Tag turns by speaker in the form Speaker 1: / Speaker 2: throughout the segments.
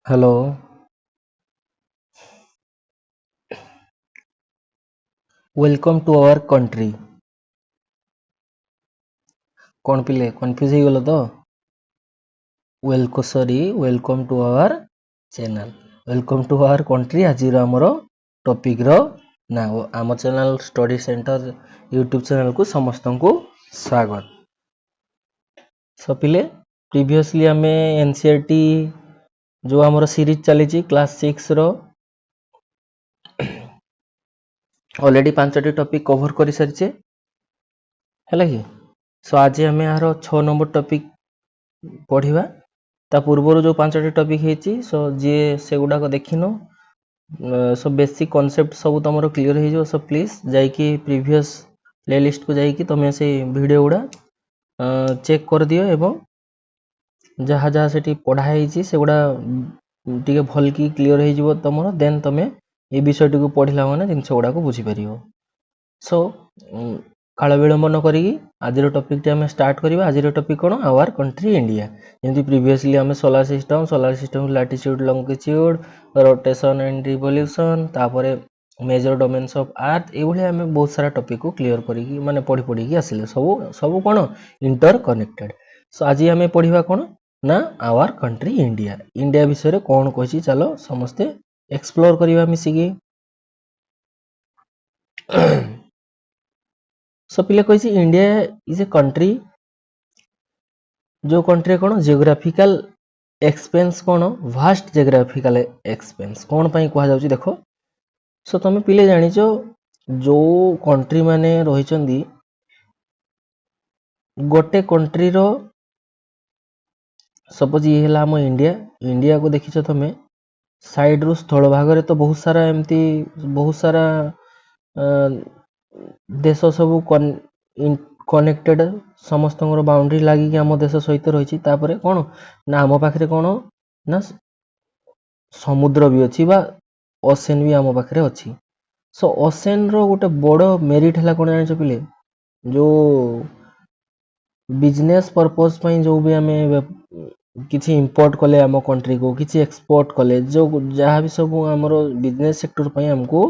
Speaker 1: Hello. Welcome to our country. कौन पिले confuse हो गल तो welcome to our channel. Welcome to our country. आज आमर टॉपिक रो ना आम channel study centre YouTube channel को समस्त को स्वागत। सो पिले प्रीवियसली आम एनसीईआरटी जो आमर सीरीज चली क्लास 6 रो ऑलरेडी 5टी टॉपिक कवर कर सारी है कि। सो आज आम यार 6 नंबर टॉपिक पढ़ा। ता पूर्व जो 5टी टॉपिक है सो जी से गुड़ाक देखिन सो बेसिक कॉन्सेप्ट सब तुम क्लियर हो। सो प्लीज जाइए प्रीवियस प्लेलिस्ट को जाइए तुम से वीडियो गुड़ा चेक कर दियो एवं जहाँ जहाँ से पढ़ाई से गुड़ा टे भल कि क्लियर हो तुम देन तुम ये विषय को पढ़ला मैंने जिन गुड़ाक बुझीपर। सो काल विलंब न करी आज टॉपिक टी आम स्टार्ट करवा। आज टॉपिक कौन आवर कंट्री इंडिया। जमी प्रीवियसली आम solar system latitude longitude rotation and revolution तापर मेजर डोमेन्स ऑफ अर्थ ये आम बहुत सारा टॉपिक को क्लियर करी माने पढ़ी पढ़ी आसिले सब सब कौन इंटर कनेक्टेड। सो आज आम पढ़ा कौन ना आवर कंट्री इंडिया। इंडिया विषय कौन कही चलो समस्ते एक्सप्लोर करवा मिसिकी। सो पिले कही इंडिया इज ए कंट्री जो कंट्री कौन जियोग्राफिकल एक्सपेंस कौन वास्ट जियोग्राफिकल एक्सपेंस कौन पाई कहा जाउची देखो। सो तुम पिले जानिच जो कंट्री माने रही गोटे कंट्री रो सपोज ये है आम इंडिया। इंडिया को देखिच तुम साइड रु स्थल भाग रे तो बहुत सारा एमती बहुत सारा देश सब कनेक्टेड समस्त बाउंड्री लगिक आम देश सहित रही। कौन ना आम पाखे कौन ना समुद्र भी अच्छी बा ओसेन भी आम पाखे अच्छी। सो ओसेन रो गोटे बड़ मेरिट है कौन जान पिले जो बिजनेस पर्पस जो भी आम किसी इंपोर्ट कले आम कंट्री को किसी एक्सपोर्ट कले जो जहाँ भी सब आमर बिजनेस सेक्टर पर आमको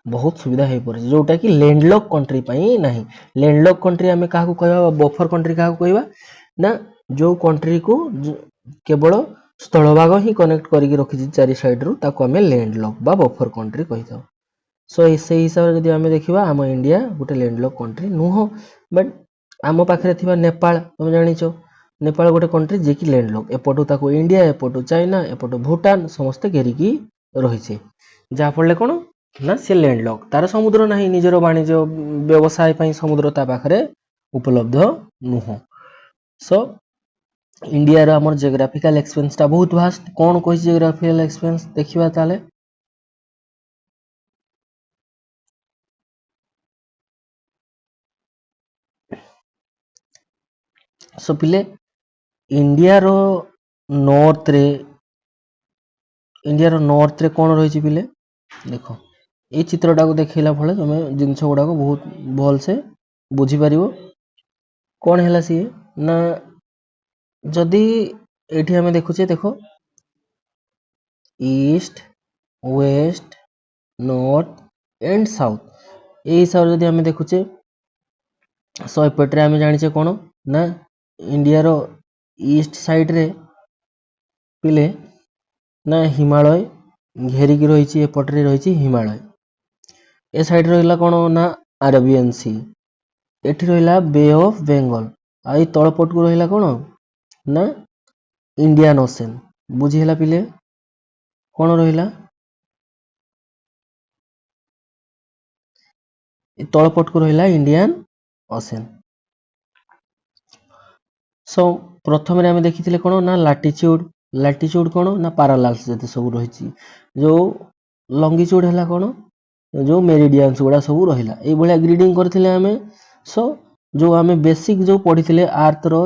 Speaker 1: बहुत सुविधा हो पड़े जोटा कि लैंडलॉक कंट्री ना। लैंडलॉक कंट्री आम क्या कहवा बफर कंट्री क्या कहवा ना जो कंट्री को केवल स्थलभाग ही कनेक्ट करके रखी चारि साइड रु ताको आम लैंडलॉक बा बफर कंट्री कही था। सो से हिसाब से जब आम देखा आम इंडिया गोटे लैंडलॉक कंट्री नुह बट आम पाखे थी नेपाल तुम जानिच नेपाल गोटे कंट्री जे कि लैंडलॉक एपटू ताको इंडिया एपटू चाइना एपटू भूटान समस्ते घेरिकी रही जहाँफल कौन ना सी लैंडलॉक तार समुद्र ना निजर वाणिज्य व्यवसाय समुद्र ता पाखे उपलब्ध नुह। सो इंडिया रो हमर जियोग्राफिकल एक्सपेंस टा बहुत वास्ट कौन कहि जियोग्राफिकल एक्सपेंस देखिबा ताले। सो पिले इंडिया रो नॉर्थ रे कौन रही पिले देखो ये चित्रटा को देखला फले तुम जिनस गुड़ाक बहुत भल से बुझीपर कौन है सी ना जदि ये आम देखुचे देखो east west north and south ये हिसाब से आम देखुचे सो एपटे आम जाने कौन ना इंडिया रो ईस्ट साइड रे पिले ना हिमालय घेरिकी रही एपटे रही हिमालय ए साइड रहा कौन ना अरेबियन सी एठी रहा बे ऑफ बेंगल आई तलपट को रहा कौन ना इंडियन ओशन बुझीला पिले कौन रहा तलपट को रहा इंडियन ओशन। सो प्रथम आम देखी कौन ना लाटिट्यूड कौन ना पारालाल्स जते सब रही जो लंगिट्यूड है कौन जो मेरिडियंस गुड़ा सब रहा ये ग्रीडिंग करते आम। सो जो आम बेसिक जो पढ़ी आर्थ रो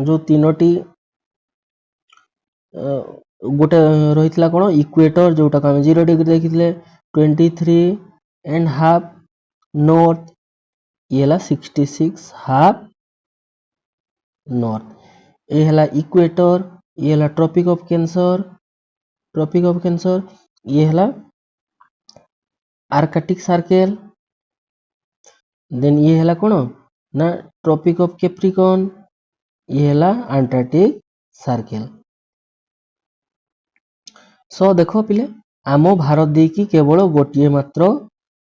Speaker 1: जो तीनोटी गोटे रही कौन इक्वेटर जोटा को 0 डिग्री देखी 23.5 नॉर्थ ये 66.5 नॉर्थ ये है इक्वेटर ये tropic of cancer tropic of cancer ये हला आर्कटिक सर्कल देन ये हला कोन ना ट्रॉपिक ऑफ कैप्रिकॉर्न ये हला अंटार्कटिक सर्कल सो देखो पिले आम भारत देकी केवल गोटे मात्र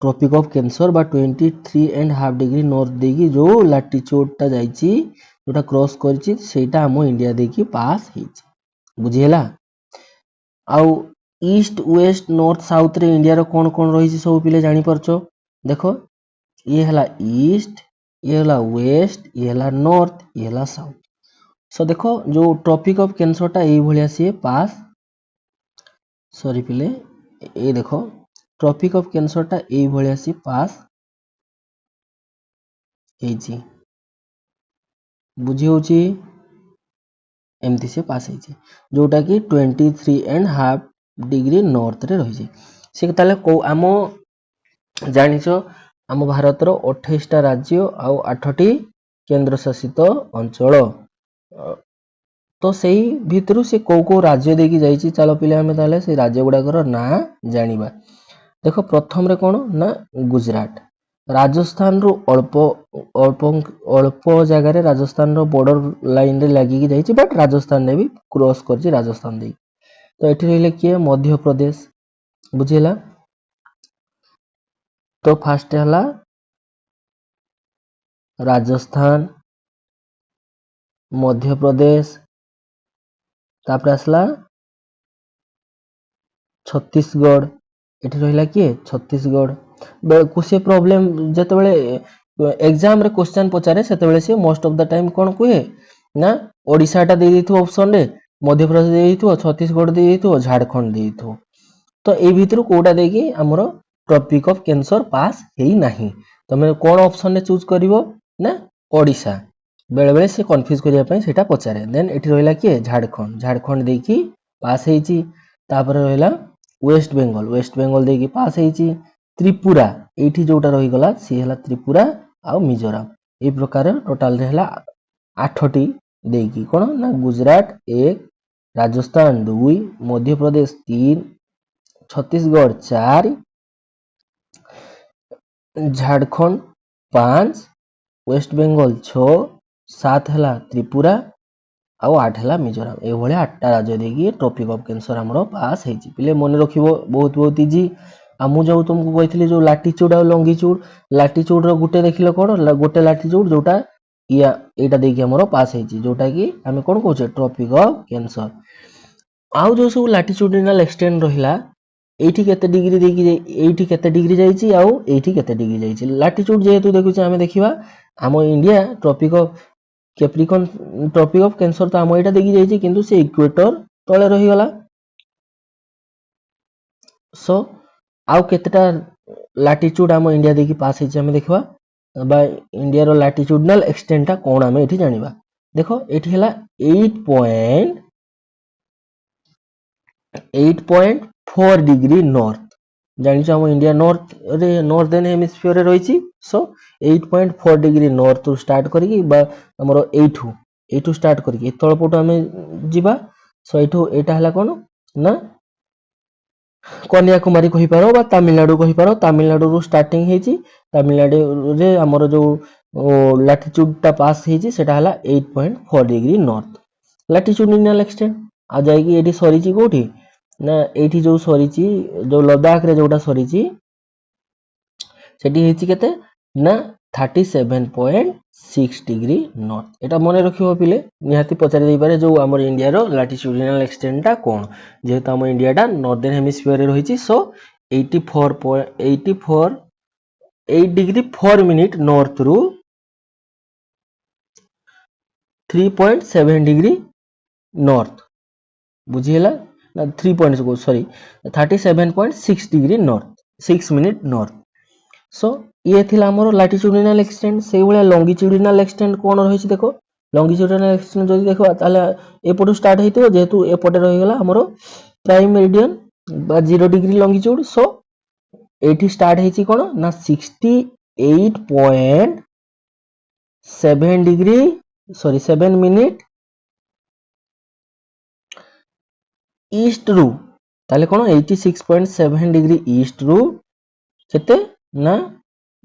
Speaker 1: ट्रॉपिक ऑफ कैंसर बा 23.5 डिग्री नॉर्थ देकी जो लैटिट्यूड टा जाईची जोटा क्रॉस करची सेटा आम इंडिया देकी पास हेची बुझिहेला आउ ईस्ट वेस्ट नॉर्थ साउथ रे इंडिया रो कोन कोन रही सब पिले जानी परछो देखो ये हला ईस्ट ये हला वेस्ट ये हला नॉर्थ ये हला साउथ सो देखो जो ट्रॉपिक ऑफ कैंसर टा एई भलिया से पास सॉरी पिले ये देखो ट्रॉपिक ऑफ कैंसर टा एई भलिया से पास हेची बुझी होची एमती से पास हेची जोटा कि 23.5 डिग्री नॉर्थ रे रही से ताले को आम जानिछो आम भारत रो 28 टा राज्य आउ 8टी केंद्र शासित अंचल तो सेही भितरु से को राज्य देकी जाईची चलो पिले हमें ताले से राज्य गुडाकर ना जानिबा देखो प्रथम रे कोन ना गुजरात राजस्थान रो अल्प अल्प अल्प जगह रे राजस्थान रो बॉर्डर लाइन रे लागी की जाईची बट राजस्थान ने भी क्रॉस करची राजस्थान दे तो एठी रहले किए मध्य प्रदेश बुझिला तो फास्ट हला राजस्थान मध्य प्रदेश तापर आसला छत्तीसगढ़ एठी रहला किए छत्तीसगढ़ कुछ प्रॉब्लम जते बेले एग्जाम रे क्वेश्चन पचारे सेते बेले से मोस्ट ऑफ द टाइम कोन कुए ना ओडिसा टा दे दिथो ऑप्शन रे मध्य प्रदेश दे दिथो छत्तीसगढ़ दे दिथो झारखंड दे दिथो तो ए भीतर कोडा देगी हमरो टॉपिक ऑफ कैंसर पास हेई नाही तमे कोन ऑप्शन रे चूज करिवो ना ओडिसा बेले बेले से कंफ्यूज करिया पई सेटा पचारे देन एठी रहला कि झारखंड झारखंड देकी पास हेची तापर रहला वेस्ट बेंगल देकी पास हेची त्रिपुरा एठी जोटा रही गला सी हला त्रिपुरा आ मिजोरम ए प्रकार टोटल रे हला 8टी देकी कोन ना गुजरात 1 राजस्थान 2 मध्य प्रदेश 3 छत्तीसगढ़ 4 झारखंड 5 वेस्ट बेंगल 6 7 हला त्रिपुरा आउ 8 हला मिजोरम ए भले 8टा राज्य देकी टॉपिक ऑफ कैंसर हमरो पास हेची पिले मन रखिबो बहुत बहुत इजी आमु जो तुमको कहथिली जो लैटिट्यूड और लॉन्गिट्यूड रो गुटे देखिलो कोन गोटे लैटिट्यूड जोटा या एटा देकी हमरो पास हेची जोटा कि हमें कोन कहछे टॉपिक ऑफ कैंसर आउ जो सब लैटिट्यूडिनल एक्सटेंड रहिला एठी केते डिग्री देकी एठी केते डिग्री जाईची आउ एठी केते डिग्री जाईची लैटिट्यूड जेहेतु देखुचे हमें देखिबा हम India topic of Capricorn topic of cancer तो हम एटा देखि जाईची किंतु से इक्वेटर तळे रही गला सो आउ केतेटा लैटिट्यूड हम इंडिया देखि पास हेची हमें देखबा बा इंडिया रो लैटिट्यूडनल एक्सटेंट ता कोन हमें एठी जानिबा देखो एठी हला 8.4 डिग्री नॉर्थ जानि हम इंडिया नॉर्थ रे नॉर्दर्न हेमिस्फीयर रे रहिची सो 8.4 डिग्री नॉर्थ टू स्टार्ट करिकी बा हमरो एठू स्टार्ट करिकी तळपटो हमें जिबा सो एठू एटा हला कोन ना कन्याकुमारी कहि पारो बा तमिलनाडु कहि पारो तमिलनाडु रो स्टार्टिंग हेची तमिलनाडु रे हमरो जो लैटिट्यूड ता पास हेची सेटा हला 8.4 डिग्री नॉर्थ लैटिट्यूडिनल एक्सटेंट आ जाईकी एठी सरीची कोठी ना एठी जो सरीची जो लद्दाख रे जोटा सरीची सेठी हेची केते ना 37.6 डिग्री नॉर्थ एटा मने रखिबो पिले निहाती पचारि देई पारे जो हमर इंडिया रो लैटिट्यूडिनल एक्सटेंट ता कोन जेहेतु हम इंडिया ता नॉर्दर्न हेमिस्फीयर रे रहिची सो 8 डिग्री 4 मिनिट नॉर्थ रु 3.7 डिग्री नॉर्थ बुझिला ना 37.6 degree north 6 minute north so ये थिला हमरो लैटिट्यूडिनल एक्सटेंट से भले लॉन्गिट्यूडिनल एक्सटेंट कोन रहिछि देखो लॉन्गिट्यूडिनल एक्सटेंट जदि देखो ताले एपटू स्टार्ट हेतिबो जेहेतु एपटे रहि गला हमरो प्राइम मेरिडियन बा 0 डिग्री लॉन्गिट्यूड सो एठी स्टार्ट हेछि कोन ना 68.7 डिग्री 7 मिनिट ईस्ट रु ताले कोन 86.7 डिग्री ईस्ट रु केते ना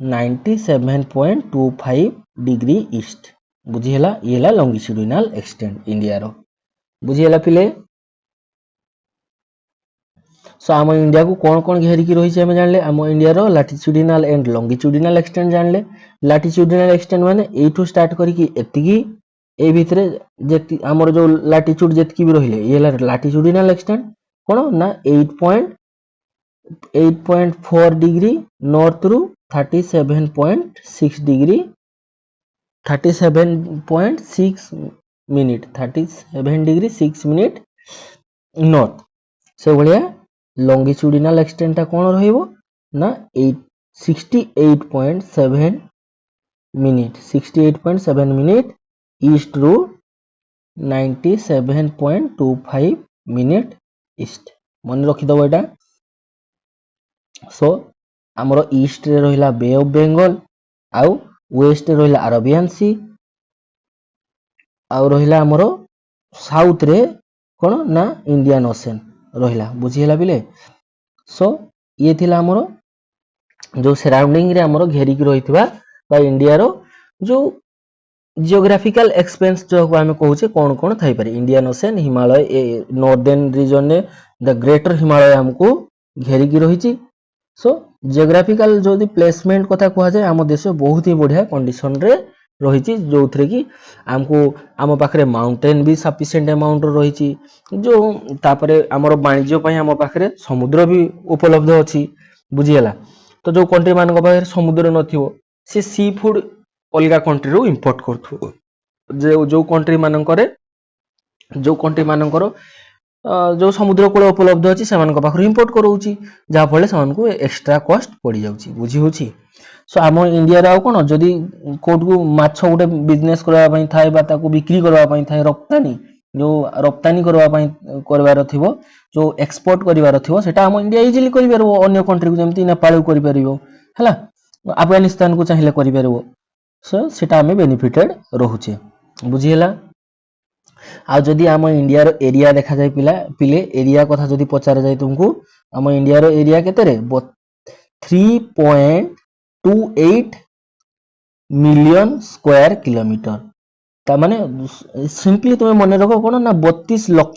Speaker 1: 97.25 डिग्री ईस्ट बुझी हला ये हला लॉन्गिट्यूडिनल एक्सटेंट इंडिया रो बुझी हला पिले सो आम इंडिया को कौन कौन घेरिकी रही है जानले आम इंडिया रो लैटिट्यूडिनल एंड लॉन्गिट्यूडिनल एक्सटेंट जानले लैटिट्यूडिनल एक्सटेंट माने एठू स्टार्ट करिकी एतिकी ए भितरे जेति हमर जो लैटिट्यूड जेतिकी भी रहिले ये लैटिट्यूडिनल एक्सटेंट कोन ना 8.4 डिग्री नॉर्थ रु 37.6 degree 37.6 minute 37 degree 6 minute north से भलिया लॉन्गिट्यूडिनल एक्सटेंट कौन रहिबो ना 68.7 मिनिट ईस्ट रु 97.25 मिनिट ईस्ट मन रखी दबो एटा सो हमरो ईस्ट रे रहिला बे ऑफ बेंगल आउ वेस्ट रे रहिला अरेबियन सी आउ रहिला हमरो साउथ रे कोन ना इंडियन ओशन रहिला बुझी हला बिले सो ये थिला हमरो जो सराउंडिंग रे हमरो घेरिकी रहितबा बा इंडिया रो जो जियोग्राफिकल एक्सपेंस जो हम कहूचे कौन कौन थाई पारे Indian ocean Himalaya northern region ने द ग्रेटर हिमालय हमको घेरिकी रहिची सो जियोग्राफिकल जो प्लेसमेंट कथा कहा जाए आम देश बहुत ही बढ़िया कंडीशन रे रही जो थे कि आमको आम पाखे माउंटेन भी सफिशिएंट अमाउंट रही जो तापरे आमर वाणिज्य आम पाखे समुद्र भी उपलब्ध अच्छी बुझीगला तो जो कंट्री मान पाखे समुद्र नथिबो से सी फूड अलग कंट्री रो इंपोर्ट करथु जो कंट्री मानकर जो समुद्र कूल उपलब्ध अच्छी से इंपोर्ट करोची जहाँ फल से एक्स्ट्रा कॉस्ट पड़ जाऊँगी बुझी होची सो आम इंडिया रे कौन जदि कोर्ट को माछ गोटे बिजनेस करने थाए बिक्री करने थाए रप्तानी जो रप्तानी करवार थी जो एक्सपोर्ट करार थी सेटा आम इंडिया इजिली कर अन्य कंट्री को जमी नेपाल को कर अफगानिस्तान को चाहिए कर सो सेटा आम बेनिफिटेड रोचे बुझीगला आ जदि आम इंडिया रो एरिया देखा जाए पिले एरिया कथा जदि पचार जाए तुमको आम इंडिया रो एरिया केते रे 3.28 मिलियन स्क्वायर किलोमीटर ता माने सिंपली तुम मन रखो कोन ना 32 लाख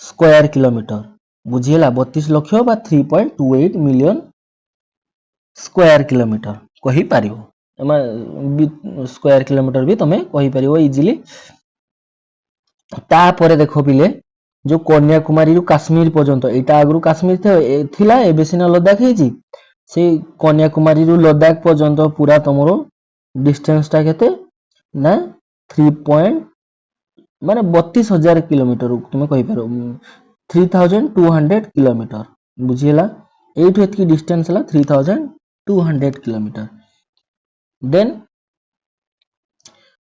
Speaker 1: स्क्वायर किलोमीटर बुझीला 32 लाख बा 3.28 मिलियन स्क्वायर किलोमीटर कहि पारिबो स्क्वायर किलोमीटर भी तुम्हें कही पारिबो इजिली तापरे देखो पिले जो कन्याकुमारी रु काश्मीर पर्यंत एटा आगु काश्मीर थिला एबे सिना लद्दाख हेची से कन्याकुमारी रु लद्दाख पर्यंत पूरा तमरो डिस्टेंस ता केते ना 3 माने 32,000 किलोमीटर तुम्हें कही पारो 3200 किलोमीटर बुझीला एठु एतकी डिस्टेंस हला 3200 किलोमीटर देन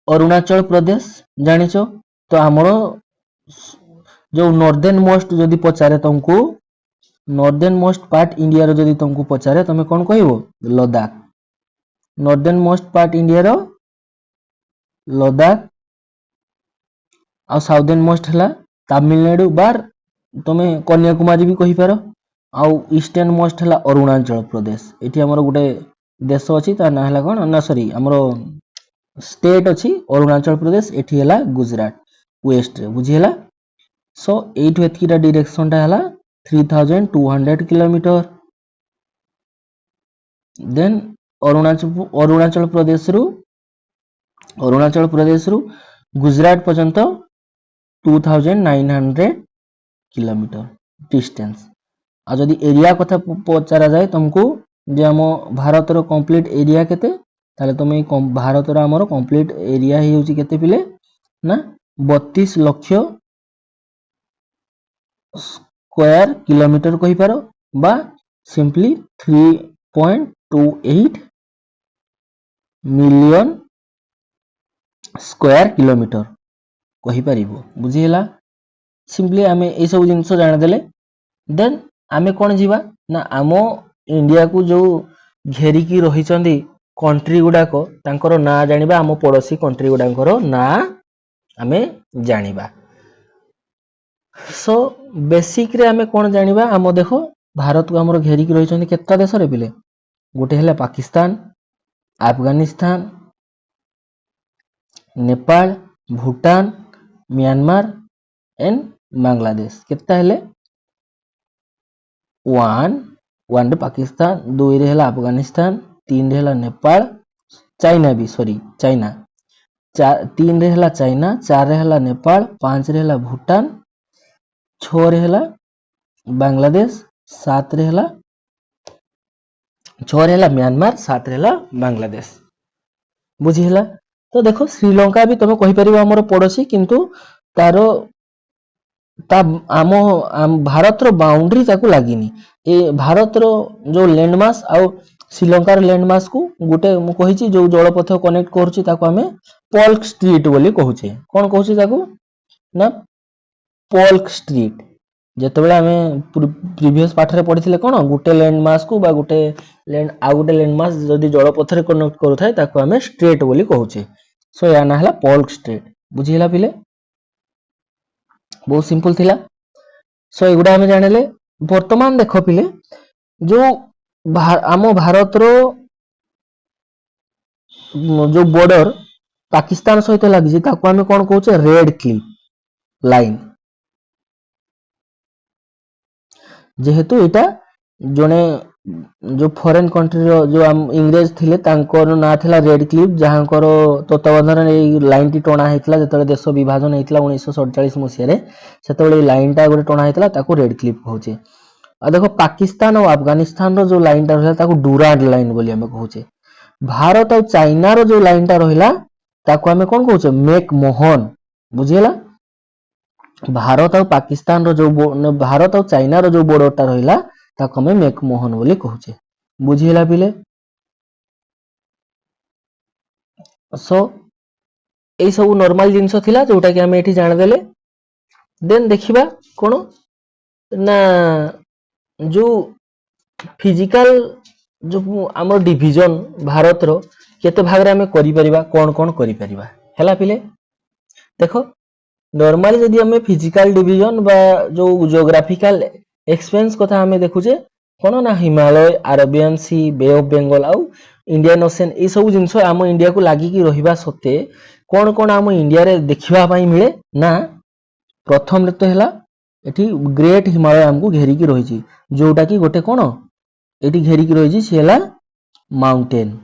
Speaker 1: अरुणाचल प्रदेश जानिच तो आमर जो नॉर्दर्न मोस्ट जदि पचारे तुमको नॉर्दर्न मोस्ट पार्ट इंडिया रो जदि तुमको पचारे तुम कौन कहबो Ladakh northern most part India रो लद्दाख आ साउदर्न मोस्ट हला तमिलनाडु बार तुम कन्याकुमारी भी कहि पारो आ ईस्टर्न मोस्ट हला अरुणाचल प्रदेश एठी हमर गुटे देश अच्छी ता ना हला कोन ना सॉरी हमरो स्टेट अच्छी अरुणाचल प्रदेश एठी हला गुजरात वेस्ट रे बुझीला सो एठु एतकीटा डायरेक्शन ता हला 3200 किलोमीटर देन अरुणाचल प्रदेश रु गुजरात पर्यंत 2900 किलोमीटर डिस्टेंस आ जदि एरिया कथा पचारा जाए तुमको जे हम भारत रो कंप्लीट एरिया केते ताले तुम भारत रो हमर कंप्लीट एरिया हे होची केते पिले ना 32 लाख स्क्वायर किलोमीटर कहि पारो बा सिंपली 3.28 मिलियन स्क्वायर किलोमीटर कहि परिबो बुझिला सिंपली आमे ए सब जिंस जान देले देन आमे कोन जीवा ना आमो इंडिया को जो घेरिकी रही कंट्री गुड़ाक तांकर ना जानिबा आम पड़ोसी कंट्री गुड़ाकर ना आमे जानिबा सो बेसिक रे आमे कोन जानिबा हम देखो भारत को हमर घेरी की रहिछन केत्ता देश रे पिले गोटे हला पाकिस्तान अफगानिस्तान नेपाल भूटान म्यांमार एंड बांग्लादेश केत्ता हेले 1 रे पाकिस्तान 2 रे हला अफगानिस्तान 3 रे हला नेपाल चाइना भी सॉरी चाइना 3 रे हला चाइना 4 रे हला नेपाल 5 रे हला भूटान 6 रे हला बांग्लादेश 7 रे हला 6 रे हला म्यांमार 7 रे हला बांग्लादेश बुझी हला। तो देखो श्रीलंका भी तुम कहि परिबा हमर पड़ोसी किंतु तारो ता आम भारत रो बाउंड्री ताकू लागिनी ए भारत रो जो लैंडमास आ श्रीलंका रो लैंडमास को गुटे मु कहिची जो जलपथ कनेक्ट करछि ताकू हमें पल्क स्ट्रीट बोली कहूचे कोन कहूचे ताकू ना पल्क स्ट्रीट जेतेबेले हमें प्रीवियस पाठ रे पढिथिले कोन गुटे लैंडमास को बा गुटे लैंडमास जदी जलपथ रे कनेक्ट करू थाए ताकू हमें स्ट्रेट बोली कहूचे सो या ना हला पल्क स्ट्रीट बुझी हला पिले बहुत सिंपल थिला। सो एगुडा हमें जानिले वर्तमान देखो पिले जो आम भारत रो जो बॉर्डर पाकिस्तान सहित लगी ताकू हमें कौन कहूचे रेड क्लिफ लाइन जेहेतु एटा जने जो फॉरेन कंट्री रो जो इंग्रेज थिले तांकर ना थिला रेड क्लिफ जहांकर तत्वावधान ए लाइन टी टोना हेतला जतले देश विभाजन हेतला 1947 मसिया रे सेतबेले लाइन टा गोटे टोना हेतला ताकू रेड क्लिफ कहूचे। आ देखो पाकिस्तान और अफगानिस्तान रो जो लाइन टा रहला ताकू डुरांड लाइन बोली हमें कहूचे। भारत और चाइना रो जो लाइन टा रहिला ताकू हमें कोन कहूचे मेक मोहन बुझियला। भारत और पाकिस्तान रो जो भारत और चाइना रो जो बॉर्डर टा रहिला ताकू हमें मेक मोहन बोली कहूचे बुझियला पिले। सो ए सब नॉर्मल जिंस थिला जोटा कि हमें एठी जान देले देन देखिबा कोन ना जो फिजिकल जो हमर डिवीजन भारत रो केते भाग रे हमें करि परिबा कोन करि परिबा हैला पिले। देखो नॉर्मली जदी हमें फिजिकल डिवीजन बा जो ज्योग्राफिकल एक्सपेंस कथा हमें देखुचे कोन ना Himalaya Arabian sea bay of Bengal आउ इंडियन ओशन ए सब जिंस हम इंडिया को लागि की रहिबा सत्ते कोन हम इंडिया रे देखिबा पई मिले ना प्रथम रे तो हैला एठी ग्रेट हिमालय हमको घेरी की रहिची जोटा की गोटे कोन एठी घेरी की रहिची से हैला माउंटेन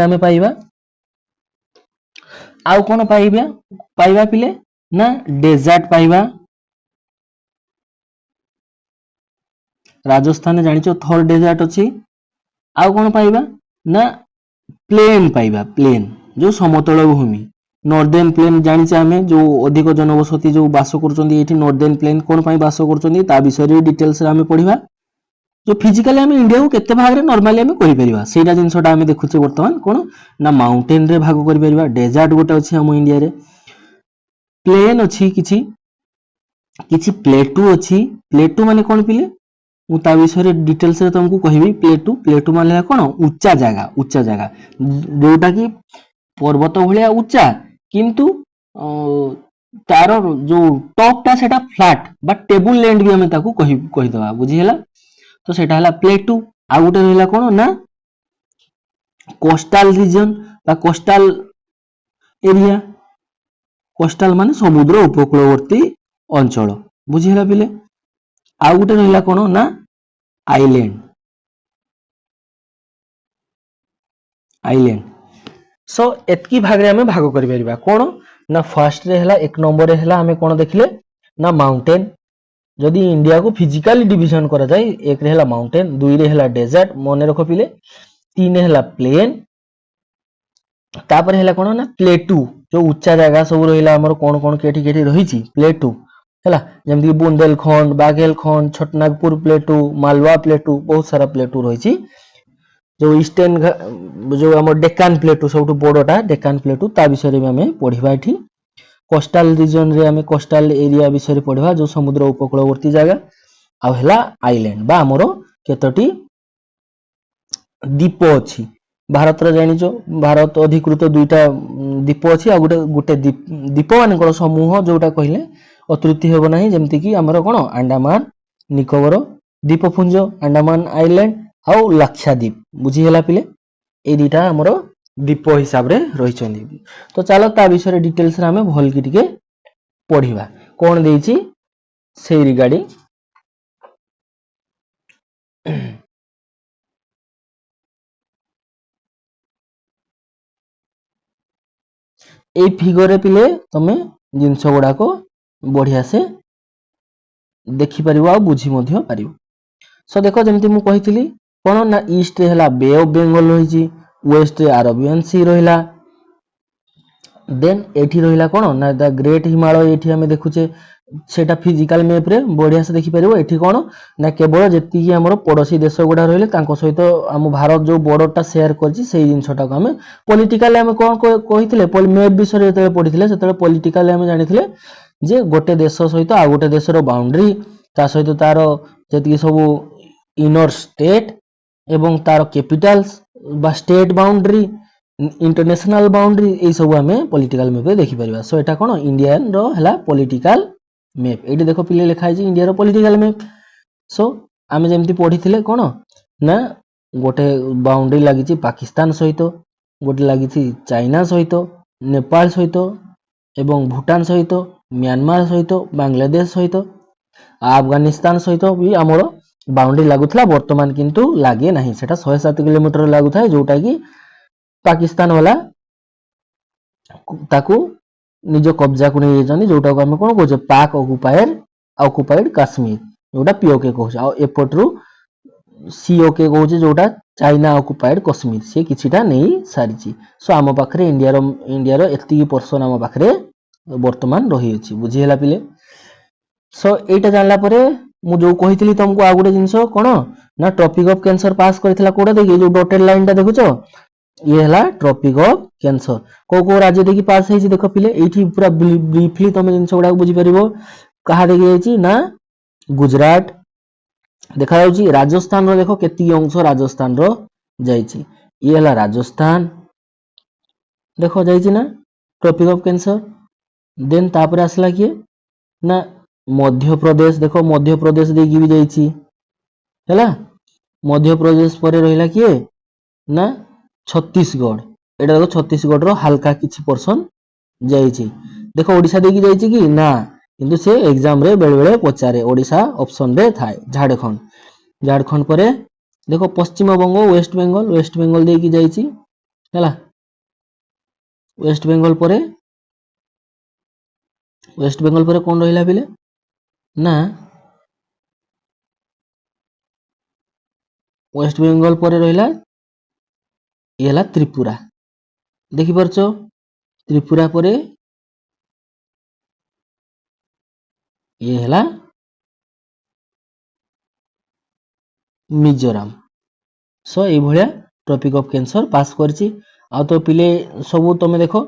Speaker 1: हमें पाइबा आउ कोन पाइबा पिले ना डेजर्ट पाइबा राजस्थान जानिचो थर डेजर्ट अछि आउ कोन पाइबा ना प्लेन पाइबा प्लेन जो समतल भूमि नॉर्दर्न प्लेन जानिचे हमें जो अधिक जनबसति जो बास करचोंदी एठी नॉर्दर्न प्लेन कोन पई बास करचोंदी ता विषय रे डिटेल्स रे हमें पढिबा जो फिजिकली हमें इंडिया को केते भाग रे नॉर्मली हमें करि परिबा सेटा जिंसटा हमें देखुचे वर्तमान कोन ना माउंटेन रे भाग करि परिबा डेजर्ट गोटे अछि हम इंडिया रे प्लेन अछि किछि प्लेटू अछि प्लेटू माने कोन पिले मु ता विषय रे डिटेल्स रे तुमको कहिबी प्लेटू माने कोन उच्चा जगह जोटा की पर्वत भलिया उच्चा किंतु तार जो टॉप टा सेटा फ्लैट बा टेबल लैंड भी हमें ताकू कहि दवा बुझियला। तो सेटा हला प्लेटू आ गुटे रहला कोन ना कोस्टल रीजन बा कोस्टल एरिया कोस्टल माने समुद्र उपकूलवर्ती अंचल बुझियला पिले आ गुटे रहला कोन ना आइलैंड सो एतकी भाग रे हमें भाग करि परिबा कोन ना फर्स्ट रे हला एक नंबर रे हला हमें कोन देखले ना माउंटेन जदी इंडिया को फिजिकली डिवीजन करा जाय एक रे हला माउंटेन दुई रे हला डेजर्ट मने रखो पिले तीन रे हला प्लेन तापर हला कोन ना प्लेटू जो उच्चा जगह सब रहिला हमर कोन केठी रहिची प्लेटू हला जेमदी बुंदेलखंड बागेलखंड छोटनागपुर प्लेटू मालवा प्लेटू बहुत सारा प्लेटू रहिची जो ईस्टर्न जो हम डेक्कन प्लेटू सब बड़टा डेक्कन प्लेटू ता विषय रे हमें पढ़िबा एठी कोस्टल रीजन रे हमें कोस्टल एरिया विषय रे पढ़िबा जो समुद्र उपकूलवर्ती जगह आ हला आइलैंड बा हमरो केतोटी द्वीप अछि भारत जानिच भारत अधिकृत दुईटा द्वीप अच्छी आ गोटे गोटे द्वीप मान समूह जोटा कहले अत्रुति हेब नाही जेमति कि हमर कोन अंडमान निकोबर द्वीपपुंज अंडमान आइलैंड आउ लाक्षाद्वीप बुझी गेला पिले ए दुईटा हमर द्वीप हिसाब रे रहिछन्ती। तो चलो ता विषय डिटेल्स रे हमें भल कि टिके पढिबा कोन देइछि सेई रिगार्डिंग ए फिगर पिले तमे जिंस गुडा को बढ़िया से देखि परिबो आ बुझी मध्य परिबो। सो देखो जेमति मु कहितली कोन ना ईस्ट रे हला बे ऑफ बेंगल रहिछि वेस्ट रे अरेबियन सी रहिला देन एठी रहिला कोन ना द ग्रेट हिमालय एठी हमें देखुचे सेटा फिजिकल मैप रे बढ़िया से देखि परिबो। एठी कोन ना केवल जेति कि हमर पड़ोसी देश गुडा रहिले तांको सहित हम भारत जो बॉर्डर टा शेयर करछि सेही जिंसटा को हमें पॉलिटिकल हमें कोन कहितले मैप विषय रे जते पढितले सेते पॉलिटिकल हमें जानिथिले जे गोटे देश सहित आ गोटे देशर बाउंड्री ता सहित तार जेति सब इनर स्टेट एवं तार कैपिटल्स बा स्टेट बाउंड्री इंटरनेशनल बाउंड्री ए सब हमें पॉलिटिकल मैप रे देखि परिबा। सो एटा कोन इंडियन रो हला पॉलिटिकल मैप एटी देखो पिले लिखा है इंडिया रो पॉलिटिकल मैप। सो आमे जेमति पढिथिले कोन ना गोटे बाउंड्री लागिछि पाकिस्तान सहित गोटे लागिछि चाइना सहित नेपाल सहित एवं भूटान सहित म्यांमार सहित बांग्लादेश सहित अफगानिस्तान सहित भी हमर बाउंड्री लागुथला वर्तमान किंतु लागे नाही सेटा 107 किलोमीटर लागुथाय जोटा कि पाकिस्तान वाला ताकू निज कब्जा को नहीं जानी जोटा को हम कोन कहछे पाक ऑक्युपाइड कश्मीर जोटा पीओके कहछे आ एपटरू सीओके कहछे जोटा चाइना ऑक्युपाइड कश्मीर से किछिटा नहीं सारिची। सो आम पाखरे इंडिया रो एति पर्सन आम पाखरे वर्तमान रही अछि बुझी हला पिले। सो एटा जानला परे मु जो कहितली तुमको आ गुटे जिंस कोन ना टॉपिक ऑफ कैंसर पास करथिला कोडा देखि जो डॉटेड लाइन टा देखुछो ये हला टॉपिक ऑफ कैंसर को राज्य देखि पास हेछि देखो पिले एठी पूरा ब्रीफली तुम जिंस गुडा बुझी परिबो कहा देखि हेछि ना गुजरात देखा जाउछि राजस्थान रो देखो केति अंश राजस्थान रो जाइछि ये हला राजस्थान देखो जाइछि ना टॉपिक ऑफ कैंसर। देन तापर आसला किए ना मध्य प्रदेश देखो मध्य प्रदेश देखि भी जाइछि हैला मध्य प्रदेश परे रहिला किए ना छत्तीसगढ़ एटा देखो छत्तीसगढ़ रो हल्का किछि पर्सन जाइछि देखो ओडिसा देखि जाइछि कि ना किंतु से एग्जाम रे बेले बेले पचारे ओडिसा ऑप्शन रे थाए झारखंड परे देखो पश्चिम बंग वेस्ट बेंगल देखि जाइछि हैला वेस्ट बेंगल परे कोन रहिला बिले ना वेस्ट बेंगल परे रहिला ये हला त्रिपुरा देखि परछो त्रिपुरा परे ये हला मिजोराम। सो ए भलिया टॉपिक ऑफ कैंसर पास करछि आ तो पिले सब तमे देखो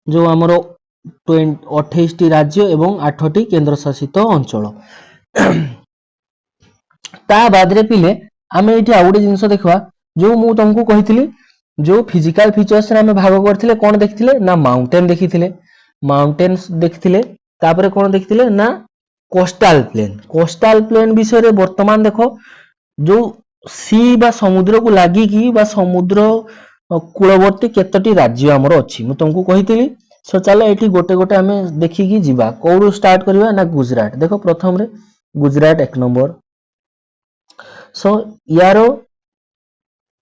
Speaker 1: जो हमर 28 टी राज्य एवं 8 टी केंद्र शासित अंचल ता बाद रे पिले आमे एठी आ गुटे जिंस देखबा जो मु तुमको कहितली जो फिजिकल फीचर्स रे हमें भाग करथिले कोन देखथिले ना माउंटेन देखिथिले माउंटेन्स देखथिले तापरे कोन देखथिले ना कोस्टल प्लेन विषय रे वर्तमान देखो जो सी बा समुद्र को लागी की बा समुद्र कूलवर्ती केतटी राज्य हमर अछि मु तुमको कहितली। सो चलो एठी गोटे गोटे हमें देखि की जिबा कोडू स्टार्ट करबा ना गुजरात देखो प्रथम रे गुजरात 1 नंबर। सो यारो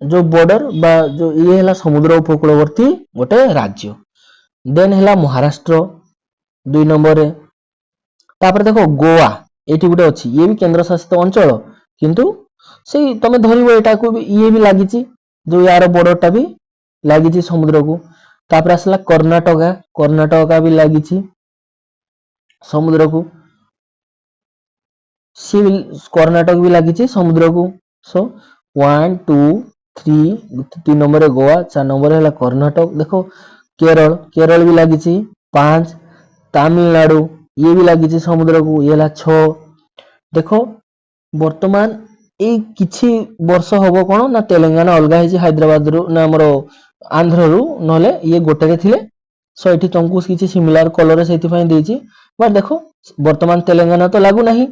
Speaker 1: जो बॉर्डर बा जो ये हला समुद्र उपकूलवर्ती गोटे राज्य। देन हला महाराष्ट्र 2 नंबर रे तापर देखो गोवा एठी गुटे अछि ये भी केंद्र शासित अंचल किंतु से तमे धरिबो एटा को ये भी लागिची जो यार बॉर्डर टा भी लागिची समुद्र को। तापर आसला कर्नाटका भी लागिची समुद्र को सी कर्नाटक भी लागिची समुद्र को। सो 1 2 3 3 नंबर रे गोवा 4 नंबर हला कर्नाटक देखो केरल भी लागिची 5 तमिलनाडु ये भी लागिची समुद्र को ये हला 6 देखो वर्तमान ଏଇ କିଛି ବର୍ଷ ହବ କଣ ନା ତେଲେଙ୍ଗାନା ଅଲଗା ହେଇଛି ହାଇଦ୍ରାବାଦ ରୁ ନା ଆମର ଆନ୍ଧ୍ର ରୁ, ନହେଲେ ଇଏ ଗୋଟେରେ ଥିଲେ। ସो ଏଠି ତମକୁ କିଛି ସିମିଲାର କଲର ସେଇଥିପାଇଁ ଦେଇଛି। ବଟ୍ ଦେଖ ବର୍ତ୍ତମାନ ତେଲେଙ୍ଗାନା ତ ଲାଗୁ ନାହିଁ।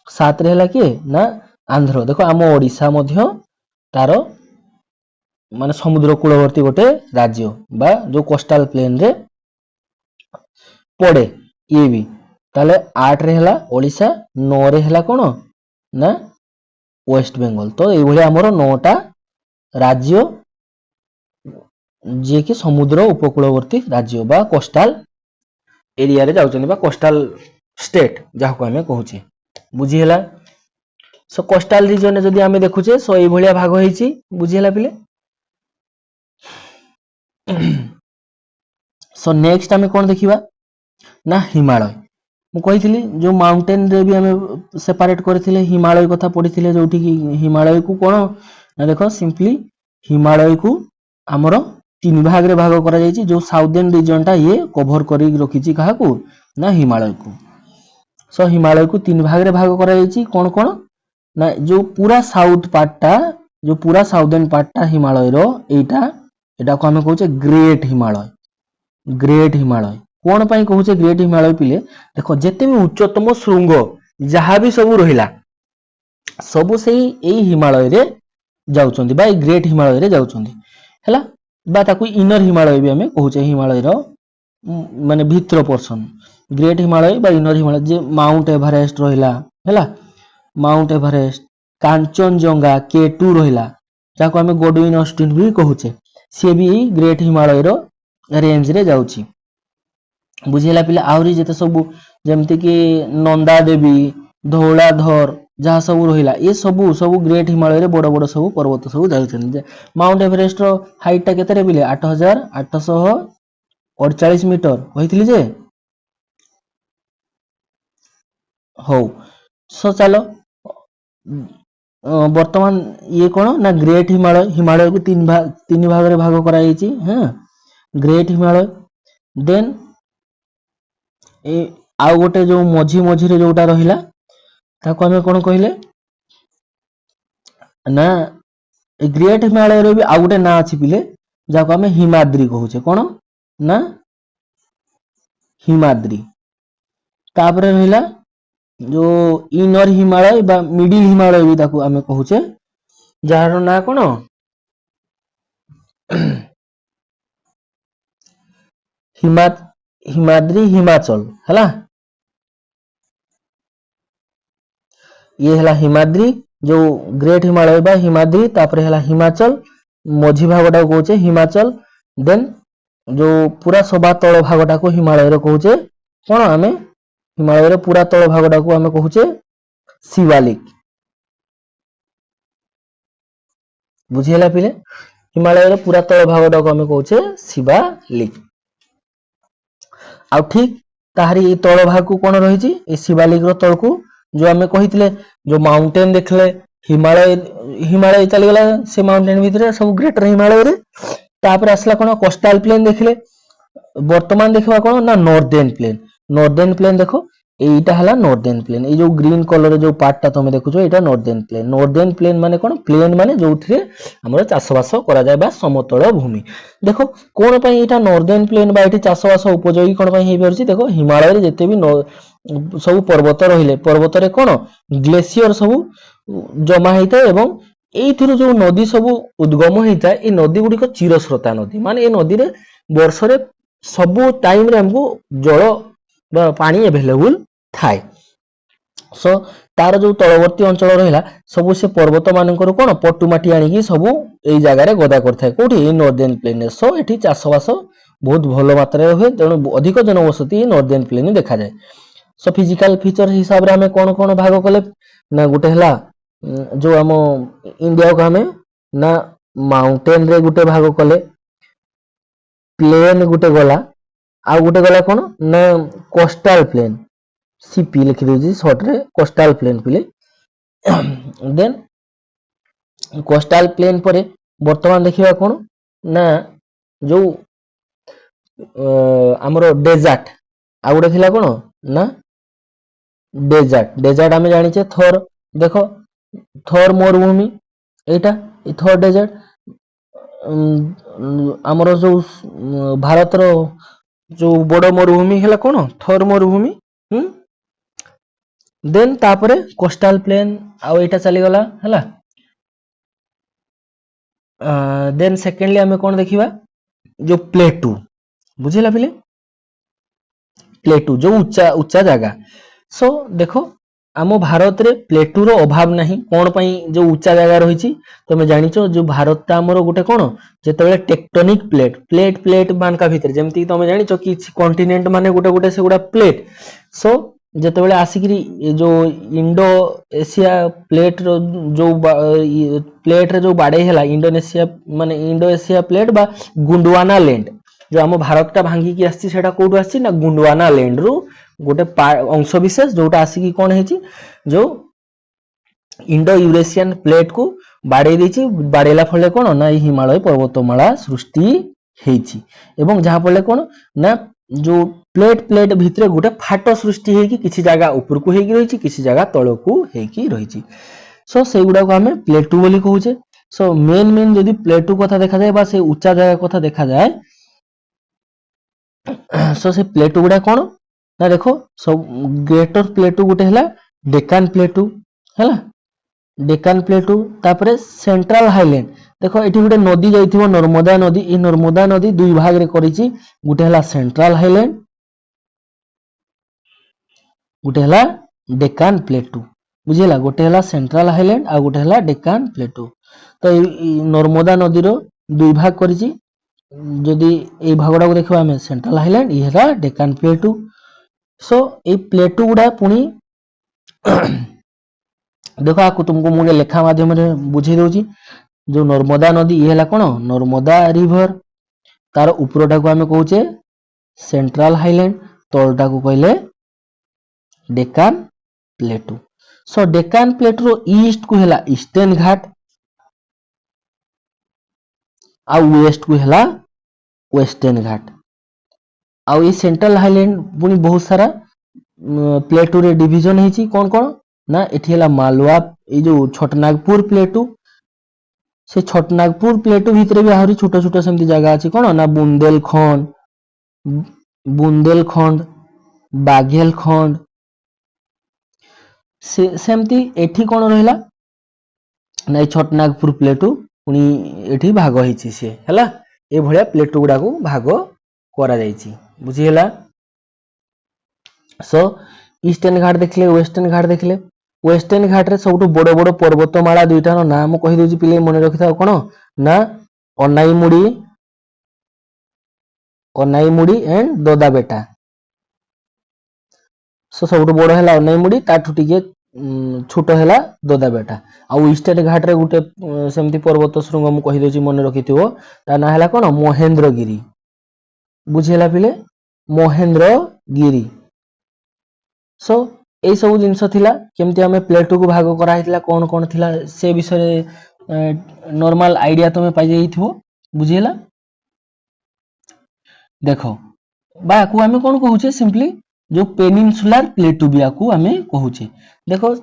Speaker 1: 7 ରେ ହେଲା କିଏ ନା ଆନ୍ଧ୍ର। ଦେଖ ଆମ ଓଡିଶା ମଧ୍ୟ ତାର ମାନେ ସମୁଦ୍ର କୂଳବର୍ତ୍ତୀ ଗୋଟେ ରାଜ୍ୟ ବା ଯୋଉ କୋଷ୍ଟାଲ ପ୍ଲେନ ରେ ପଡେ ଇଏ ବି। ତାହେଲେ 8 ରେ ହେଲା ଓଡିଶା, 9 ରେ ହେଲା କଣ ନା ୱେଷ୍ଟ ବେଙ୍ଗଲ। ତ ଏଇଭଳି ଆମର 9ଟା ରାଜ୍ୟ ଯିଏ କି ସମୁଦ୍ର ଉପକୂଳବର୍ତ୍ତୀ ରାଜ୍ୟ ବା କୋଷ୍ଟାଲ ଏରିଆରେ ଯାଉଛନ୍ତି ବା କୋଷ୍ଟାଲ ଷ୍ଟେଟ ଯାହାକୁ ଆମେ କହୁଛେ। ବୁଝି ହେଲା? ସୋ କୋଷ୍ଟାଲ ରିଜନ ଯଦି ଆମେ ଦେଖୁଛେ ସୋ ଏଇଭଳିଆ ଭାଗ ହେଇଛି। ବୁଝି ହେଲା ପିଲେ? ସୋ ନେକ୍ସଟ ଆମେ କଣ ଦେଖିବା ନା ହିମାଳୟ। ମୁଁ କହିଥିଲି ଯୋଉ ମାଉଣ୍ଟେନ ରେ ବି ଆମେ ସେପାରେଟ କରିଥିଲେ ହିମାଳୟ କଥା ପଢିଥିଲେ, ଯୋଉଠି କି ହିମାଳୟକୁ କଣ ନା ଦେଖ ସିମ୍ପଲି ହିମାଳୟକୁ ଆମର 3 ଭାଗରେ ଭାଗ କରାଯାଇଛି। ଯୋଉ ସାଉଦର୍ନ ରିଜନ ଟା ଇଏ କଭର କରି ରଖିଛି କାହାକୁ ନା ହିମାଳୟକୁ। ସୋ ହିମାଳୟକୁ 3 ଭାଗରେ ଭାଗ କରାଯାଇଛି। କଣ କଣ ନା ଯୋଉ ପୁରା ସାଉଥ ପାର୍ଟଟା, ଯୋଉ ପୁରା ସାଉଦର୍ନ ପାର୍ଟଟା ହିମାଳୟର ଏଟାକୁ ଆମେ କହୁଛେ ଗ୍ରେଟ ହିମାଳୟ। ଗ୍ରେଟ ହିମାଳୟ କଣ ପାଇଁ କହୁଛେ ଗ୍ରେଟ ହିମାଳୟ ପିଲେ? ଦେଖ ଯେତେ ବି ଉଚ୍ଚତମ ଶୃଙ୍ଗ ଯାହା ବି ସବୁ ରହିଲା ସବୁ ସେଇ ଏଇ ହିମାଳୟରେ ଯାଉଛନ୍ତି ବା ଏଇ ଗ୍ରେଟ ହିମାଳୟରେ ଯାଉଛନ୍ତି ହେଲା। ବା ତାକୁ ଇନର ହିମାଳୟ ବି ଆମେ କହୁଛେ। ହିମାଳୟର ମାନେ ଭିତର ପର୍ସନ ଗ୍ରେଟ ହିମାଳୟ ବା ଇନର ହିମାଳୟ। ଯେ ମାଉଣ୍ଟ ଏଭରେଷ୍ଟ ରହିଲା ହେଲା, ମାଉଣ୍ଟ ଏଭରେଷ୍ଟ, କାଞ୍ଚନଜଙ୍ଗା K2 ରହିଲା, ଯାହାକୁ ଆମେ ଗୋଡୱିନ ଅଷ୍ଟିନ ବି କହୁଛେ, ସିଏ ବି ଗ୍ରେଟ ହିମାଳୟର ରେଞ୍ଜ ରେ ଯାଉଛି। ବୁଝି ହେଲା ପିଲା? ଆହୁରି ଯେତେ ସବୁ ଯେମିତି କି ନନ୍ଦା ଦେବୀ, ଧଉଳାଧର ଯାହା ସବୁ ରହିଲା ଏ ସବୁ ଗ୍ରେଟ ହିମାଳୟରେ ବଡ ବଡ ସବୁ ପର୍ବତ ସବୁ ଯାଉଛନ୍ତି। ମାଉଣ୍ଟ ଏଭରେଷ୍ଟ ର ହାଇଟ ଟା କେତେ ରେ ପିଲେ? 8848 ମିଟର କହିଥିଲି ଯେ। ହଉ ସୋ ଚାଲ ବର୍ତ୍ତମାନ ଇଏ କଣ ନା ଗ୍ରେଟ ହିମାଳୟ। ହିମାଳୟକୁ 3 ଭାଗରେ ଭାଗ କରାଯାଇଛି। ହଁ, ଗ୍ରେଟ ହିମାଳୟ। ଦେନ୍ ଆଉ ଗୋଟେ ଯୋଉ ମଝିରେ ଯୋଉଟା ରହିଲା ତାକୁ ଆମେ କଣ କହିଲେ ନା ଗ୍ରେଟ ହିମାଳୟରେ ବି ଆଉ ଗୋଟେ ନାଁ ଅଛି ପିଲେ, ଯାହାକୁ ଆମେ ହିମାଦ୍ରି କହୁଛେ। କଣ ନା ହିମାଦ୍ରି। ତାପରେ ରହିଲା ଯୋଉ ଇନର ହିମାଳୟ ବା ମିଡିଲ ହିମାଳୟ ବି ତାକୁ ଆମେ କହୁଛେ, ଯାହାର ନାଁ କଣ ହିମାଦ୍ରି ହିମାଚଳ ହେଲା। ଇଏ ହେଲା ହିମାଦ୍ରି, ଯୋଉ ଗ୍ରେଟ ହିମାଳୟ ବା ହିମାଦ୍ରି। ତାପରେ ହେଲା ହିମାଚଳ, ମଝି ଭାଗଟାକୁ କହୁଛେ ହିମାଚଳ। ଦେନ୍ ଯୋଉ ପୁରା ସବା ତଳ ଭାଗଟାକୁ ହିମାଳୟର କହୁଛେ କଣ ଆମେ? ହିମାଳୟର ପୁରା ତଳ ଭାଗଟାକୁ ଆମେ କହୁଛେ ଶିବାଲିକ। ବୁଝି ହେଲା ପିଲେ? ହିମାଳୟର ପୁରା ତଳ ଭାଗଟାକୁ ଆମେ କହୁଛେ ଶିବାଲିକ। ଆଉ ଠିକ ତାହାରି ଏଇ ତଳ ଭାଗକୁ କଣ ରହିଛି? ଏ ଶିବାଲିକ ର ତଳକୁ ଯୋଉ ଆମେ କହିଥିଲେ ଯୋଉ ମାଉଣ୍ଟେନ ଦେଖିଲେ ହିମାଳୟ ଚାଲିଗଲା ସେ ମାଉଣ୍ଟେନ ଭିତରେ ସବୁ ଗ୍ରେଟର ହିମାଳୟରେ। ତାପରେ ଆସିଲା କଣ କୋଷ୍ଟାଲ ପ୍ଲେନ ଦେଖିଲେ। ବର୍ତ୍ତମାନ ଦେଖିବା କଣ ନା ନର୍ଦେର୍ନ ପ୍ଲେନ। ନର୍ଦେର୍ନ ପ୍ଲେନ ଦେଖ ଏଇଟା ହେଲା ନର୍ଦେର୍ନ ପ୍ଲେନ। ଏଇ ଯୋଉ ଗ୍ରୀନ କଲର ଯୋଉ ପାର୍ଟଟା ତମେ ଦେଖୁଛ ଏଇଟା ନର୍ଦେର୍ନ ପ୍ଲେନ। ନର୍ଦେର୍ନ ପ୍ଲେନ ମାନେ କଣ? ପ୍ଲେନ ମାନେ ଯୋଉଥିରେ ଆମର ଚାଷବାସ କରାଯାଏ ବା ସମତଳ ଭୂମି। ଦେଖ କଣ ପାଇଁ ଏଇଟା ନର୍ଦେର୍ନ ପ୍ଲେନ ବା ଏଠି ଚାଷବାସ ଉପଯୋଗୀ କଣ ପାଇଁ ହେଇପାରୁଛି? ଦେଖ ହିମାଳୟରେ ଯେତେ ବି ସବୁ ପର୍ବତ ରହିଲେ, ପର୍ବତରେ କଣ ଗ୍ଲେସିୟର ସବୁ ଜମା ହେଇଥାଏ ଏବଂ ଏଇଥିରୁ ଯୋଉ ନଦୀ ସବୁ ଉଦ୍ଗମ ହେଇଥାଏ, ଏଇ ନଦୀ ଗୁଡିକ ଚିରସ୍ରୋତା ନଦୀ। ମାନେ ଏ ନଦୀରେ ବର୍ଷରେ ସବୁ ଟାଇମରେ ଆମକୁ ଜଳ ବା ପାଣି ଆଭେଲେବୁଲ ଥାଏ। ସୋ ତାର ଯୋଉ ତଳବର୍ତ୍ତୀ ଅଞ୍ଚଳ ରହିଲା ସବୁ ସେ ପର୍ବତ ମାନଙ୍କରୁ କଣ ପଟୁ ମାଟି ଆଣିକି ସବୁ ଏଇ ଜାଗାରେ ଗଦା କରିଥାଏ। କୋଉଠି? ଏଇ ନର୍ଦେର୍ନ ପ୍ଲେନରେ। ସୋ ଏଠି ଚାଷବାସ ବହୁତ ଭଲ ମାତ୍ରାରେ ହୁଏ, ତେଣୁ ଅଧିକ ଜନବସତି ନର୍ଦେର୍ନ ପ୍ଲେନ ଦେଖାଯାଏ। ସୋ ଫିଜିକାଲ ଫିଚର ହିସାବରେ ଆମେ କଣ କଣ ଭାଗ କଲେ ନା ଗୋଟେ ହେଲା ଯୋଉ ଆମ ଇଣ୍ଡିଆକୁ ଆମେ ନା ମାଉଣ୍ଟେନ ରେ ଗୋଟେ ଭାଗ କଲେ, ପ୍ଲେନ ଗୋଟେ ଗଲା, ଆଉ ଗୋଟେ ଗଲା କଣ ନା କୋଷ୍ଟାଲ ପ୍ଲେନ। ସିପି ଲେଖିଦେଇଛି ସର୍ଟରେ କୋଷ୍ଟାଲ ପ୍ଲେନ ପିଲେ। ଦେନ୍ କୋଷ୍ଟାଲ ପ୍ଲେନ ପରେ ବର୍ତ୍ତମାନ ଦେଖିବା କଣ ନା ଯୋଉ ଆମର ଡେଜାର୍ଟ। ଆଉ ଗୋଟେ ଥିଲା କଣ ନା ଡେଜାର୍ଟ। ଡେଜାର୍ଟ ଆମେ ଜାଣିଛେ ଥର। ଦେଖ थर मरुभूमि एटा थर डेजर्ट आमर जो भारत रो जो बड़ मरुभूमि है कौन थर मरुभूमि देन तापरे कोस्टाल प्लेन आउ एटा चली गला हला देन सेकेंडली आमे कौन देखिबा जो प्लेटू बुझिला पिले प्लेटू जो उच्चा उच्चा जगह सो देखो आम भारत रे प्लेटू रो अभाव नहीं कौन पई जो उच्चा जगह रही तुम जानिचो जो भारत आमर गोटे कौन जेतेबेले टेक्टोनिक प्लेट प्लेट प्लेट मानका भितर जेमती तुम जानिचो कि कॉन्टिनेंट माने गोटे गोटे से गुडा प्लेट सो जेतेबेले आसिकरी जो इंडो एशिया प्लेट रो जो प्लेट रे जो बाडे हैला इंडोनेशिया माने इंडो एशिया प्लेट बा गुंडवाना लैंड जो आम भारत टा भांगी की आसी सेटा कोठु आसी ना गुंडवाना लैंड रु गोटे अंश विशेष जोटा आसिकी कौन है जो इंडो यूरेशियन प्लेट को बाड़े देछि बाड़ेला फले कौन ना हिमालय पर्वतमाला सृष्टि हेछि एवं जहाँ फले कौन ना जो प्लेट प्लेट भितरे गोटे फाट सृष्टि हेकि किछि जगह ऊपर को हेकि रहिछि किछि जगह तळ को हेकि रहिछि सो से गुडा को हमें प्लेटू बोली कहूचे सो मेन मेन यदि प्लेटू कथा देखा जाए बा से उच्चा जगह कथा देखा जाए सो से प्लेटू गुडा कौन ना देखो सब ग्रेटर प्लेटू गोटे हैला डेकान प्लेटू हैला डेकान प्लेटू तापरे सेंट्रल हाईलैंड देखो एठी गोटे नदी जाइथिबो नर्मदा नदी ई नर्मदा नदी दुई भाग रे करिछि गोटे हैला सेंट्रल हाईलैंड गोटे हैला डेकान प्लेटू बुझिला गोटे हैला सेंट्रल हाईलैंड आ गोटे हैला डेकान प्लेटू तो नर्मदा नदी रो दुई भाग करिछि जदि ए भागडा को देखबा हमें सेंट्रल हाईलैंड ई हैला डेकान प्लेटू सो ए प्लेटू गुडा पुनी देखो आकु तुमको मुझे लेखा माध्यम रे बुझे दउची जो नर्मदा नदी ये हैला कोन नर्मदा रिवर तार ऊपरटा को हमें कहूचे सेंट्रल हाईलैंड तलटा को कहले डेकान प्लेटू सो डेकान प्लेटू रो ईस्ट को हैला ईस्टर्न घाट आ वेस्ट को हैला वेस्टर्न घाट आ ये सेंट्रल हाईलैंड पुनी बहुत सारा प्लेटू रे डिवीजन हेची कौन कौन ना एठी हैला मालवा ए जो छोटनागपुर प्लेटू से छोटनागपुर प्लेटू भितरे भी आहुरी छोट छोट सेमती जगह अछि कोन ना बुंदेलखंड बाघेलखंड से सेमती एठी कोन रहला ना ए छोटनागपुर प्लेटू पुनी एठी भाग हेची से हैला ए भलिया प्लेटू गुडा को भाग करा जायछि बुझी हैला सो ईस्टर्न घाट देखले वेस्टर्न घाट देखले वेस्टर्न घाट रे सबटु बड़ बड़ पर्वतमाला दुईटा नाम कहि दोछि पिले मन रखिथा कोन ना अनाईमुड़ी एंड दोदाबेटा सो सबटु बड़ हैला अनाईमुड़ी ताठु टिके छोट हैला दोदाबेटा आ ईस्टर्न घाट रे गुटे सेमती पर्वत शृंग मु कहि दोछि मन रखिथिबो ता ना हैला कोन महेंद्रगिरी बुझेला पिले महेंद्रगिरी सो ए सब जिनस थिला केमती हमें प्लेटू को भाग करा हितला कोन कोन थिला से विषय नॉर्मल आईडिया तमे पाइ जाइथिबो बुझियला देखो बा को हमें कोन कहूचे सिंपली जो पेनिनसुलर प्लेटू बिया को हमें कहूचे देखो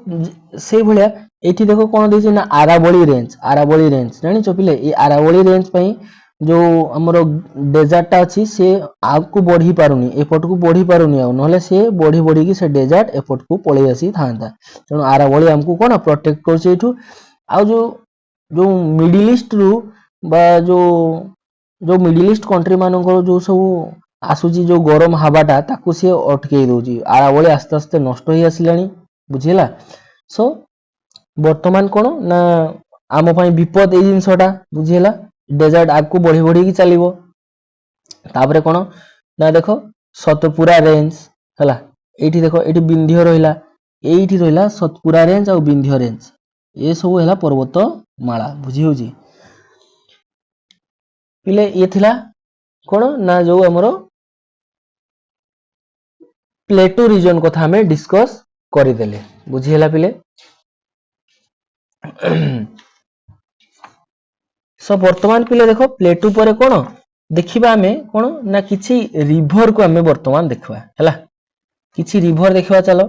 Speaker 1: से भलिया एठी देखो कोन देछि ना आरावली रेंज जानि चपिले ए आरावली रेंज पई जो हमरो डेजर्ट अछि से आग को बढ़ी पारुनी एपट को बढ़ी पारुनी आ नहले से बढ़ी बढ़ी की से डेजर्ट एपट को पळै आसी थांता तनो आरावली हमको कोन प्रोटेक्ट करछ एठू आ जो मिडिल ईस्ट रु बा जो मिडिल ईस्ट कंट्री मानकर जो सब आसुची जो गरम हवाटा ताकू से अटके दोची आरावली आस्ते आस्ते नष्ट होई आसिलानी बुझिला सो वर्तमान कोन ना आम पई विपद ए जिंसटा बुझिला डेजर्ट आग को बढ़ी बढ़ी की चलिबो तापरे कोन ना देखो सतपुरा रेंज हला एठी देखो एठी विंध्य रहिला एठी रहिला सतपुरा रेंज आ विंध्य रेंज ए सब हैला पर्वत माला बुझी होजी पिले ये थिला कोन ना जो हमरो प्लेटू रीजन कथा हमें डिस्कस करि देले बुझी हैला पिले सो वर्तमान पिले देखो प्लेटू परे कोन देखिबा हमें कोन ना किछि रिवर को हमें वर्तमान देखबा हैला किछि रिवर देखबा चलो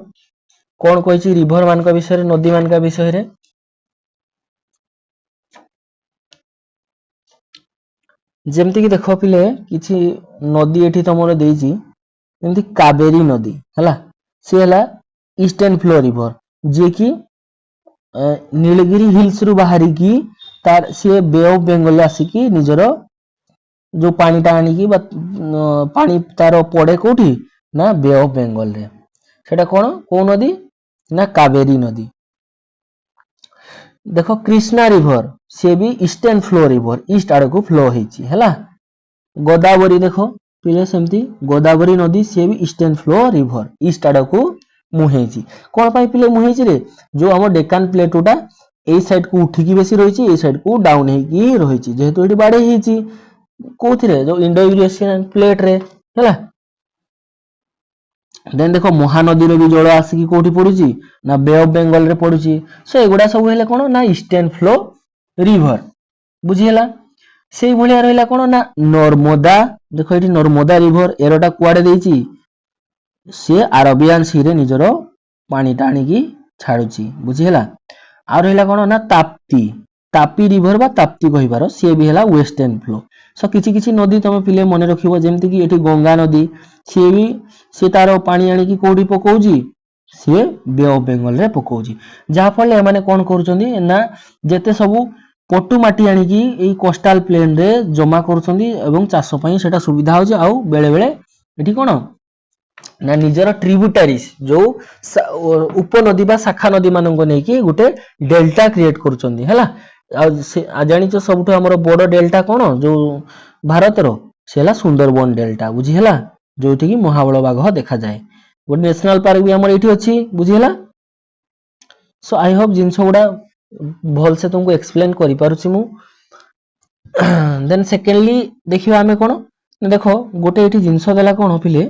Speaker 1: कोन कहिछि रिवर मान का विषय रे नदी मान का विषय रे ଯେମିତି କି ଦେଖ ପିଲେ କିଛି ନଦୀ ଏଠି ତମର ଦେଇଛି ଯେମିତି କାବେରୀ ନଦୀ ହେଲା, ସେ ହେଲା ଇଷ୍ଟର୍ନ ଫ୍ଲୋ ରିଭର, ଯିଏ କି ନୀଳଗିରି ହିଲ୍ସ ରୁ ବାହାରିକି ତାର ସିଏ ବେ ଅଫ ବେଙ୍ଗଲ ଆସିକି ନିଜର ଯୋଉ ପାଣିଟା ଆଣିକି ବା ପାଣି ତାର ପଡେ କୋଉଠି ନା ବେ ଅଫ ବେଙ୍ଗଲ ରେ। ସେଟା କଣ କୋଉ ନଦୀ ନା କାବେରୀ ନଦୀ। ଦେଖ କ୍ରିଷ୍ଣା ରିଭର ସିଏ ବି ଇଷ୍ଟର୍ନ ଫ୍ଲୋ ରିଭର, ଇଷ୍ଟ ଆଡକୁ ଫ୍ଲୋ ହେଇଛି ହେଲା। ଗୋଦାବରୀ ଦେଖ ପିଲେ ସେମିତି ଗୋଦାବରୀ ନଦୀ ସିଏ ବି ଇଷ୍ଟର୍ନ ଫ୍ଲୋ ରିଭର, ଇଷ୍ଟ ଆଡକୁ ମୁହେଇଛି। କଣ ପାଇଁ ପିଲେ ମୁହେଇଛି ରେ, ଯୋଉ ଆମ ଡେକାନ ପ୍ଲେଟୁଟା ଏଇ ସାଇଡ କୁ ଉଠିକି ବେଶୀ ରହିଛି, ଏଇ ସାଇଡ କୁ ଡାଉନ ହେଇକି ରହିଛି, ଯେହେତୁ ଏଠି ବାଡେଇ ହେଇଛି କୋଉଥିରେ ଯୋଉ ଇଣ୍ଡୋ ୟୁରେସିଆନ ପ୍ଲେଟ ରେ ହେଲା। ଦେନ ଦେଖ ମହାନଦୀର ବି ଜଳ ଆସିକି କୋଉଠି ପଡୁଛି ନା ବେ ଅଫ ବେଙ୍ଗଲ ରେ ପଡୁଛି। ସୋ ଏଗୁଡା ସବୁ ହେଲେ କଣ ନା ଇଷ୍ଟର୍ନ ଫ୍ଲୋ ରିଭର, ବୁଝିହେଲା। ସେଇ ଭଳିଆ ରହିଲା କଣ ନା ନର୍ମଦା, ଦେଖ ଏଠି ନର୍ମଦା ରିଭର ଏରଟା କୁଆଡେ ଦେଇଛି, ସିଏ ଆରବିଆନ ସି ରେ ନିଜର ପାଣିଟା ଆଣିକି ଛାଡୁଛି, ବୁଝିହେଲା। ଆଉ ରହିଲା କଣ ନା ତାପ୍ତି, ତାପି ରିଭର ବା ତାପ୍ତି କହିବାର, ସିଏ ବି ହେଲା ୱେଷ୍ଟର୍ନ ଫ୍ଲୋ। ସୋ କିଛି କିଛି ନଦୀ ତମେ ପିଲେ ମନେ ରଖିବ, ଯେମିତି କି ଏଠି ଗଙ୍ଗା ନଦୀ ସିଏ ବି ସିଏ ତାର ପାଣି ଆଣିକି କୋଉଠି ପକଉଛି, ସିଏ ବେ ଅଫ ବେଙ୍ଗଲ ରେ ପକଉଛି। ଯାହା ଫଳରେ ଏମାନେ କଣ କରୁଛନ୍ତି ନା ଯେତେ ସବୁ ପଟୁ ମାଟି ଆଣିକି ଏଇ କୋଷ୍ଟାଲ ପ୍ଲେନ ରେ ଜମା କରୁଛନ୍ତି ଏବଂ ଚାଷ ପାଇଁ ସେଟା ସୁବିଧା ହଉଛି। ଆଉ ବେଳେ ବେଳେ ଏଠି କଣ ନା ନିଜର ଟ୍ରିବ୍ୟୁଟାରିଜ ଯୋଉ ଉପନଦୀ ବା ଶାଖା ନଦୀ ମାନଙ୍କୁ ନେଇକି ଗୋଟେ ଡେଲ୍ଟା କ୍ରିଏଟ କରୁଛନ୍ତି ହେଲା। ଆଉ ଜାଣିଛ ସବୁଠୁ ଆମର ବଡ ଡେଲ୍ଟା କଣ ଯୋଉ ଭାରତର, ସେ ହେଲା ସୁନ୍ଦରବନ ଡେଲ୍ଟା, ବୁଝିହେଲା, ଯୋଉଠିକି ମହାବଳ ବାଘ ଦେଖାଯାଏ। ଗୋଟେ ନ୍ୟାସନାଲ ପାର୍କ ବି ଆମର ଏଇଠି ଅଛି, ବୁଝିହେଲା। ସୋ ଆଇ ହୋପ ଜିନିଷ ଗୁଡା ଭଲସେ ତୁମକୁ ଏକ୍ସପ୍ଲେନ କରିପାରୁଛି ମୁଁ। ଦେନ ସେକେଣ୍ଡଲି ଦେଖିବା ଆମେ କଣ ଦେଖ ଗୋଟେ ଏଠି ଜିନିଷ ଦେଲା କଣ ପିଲେ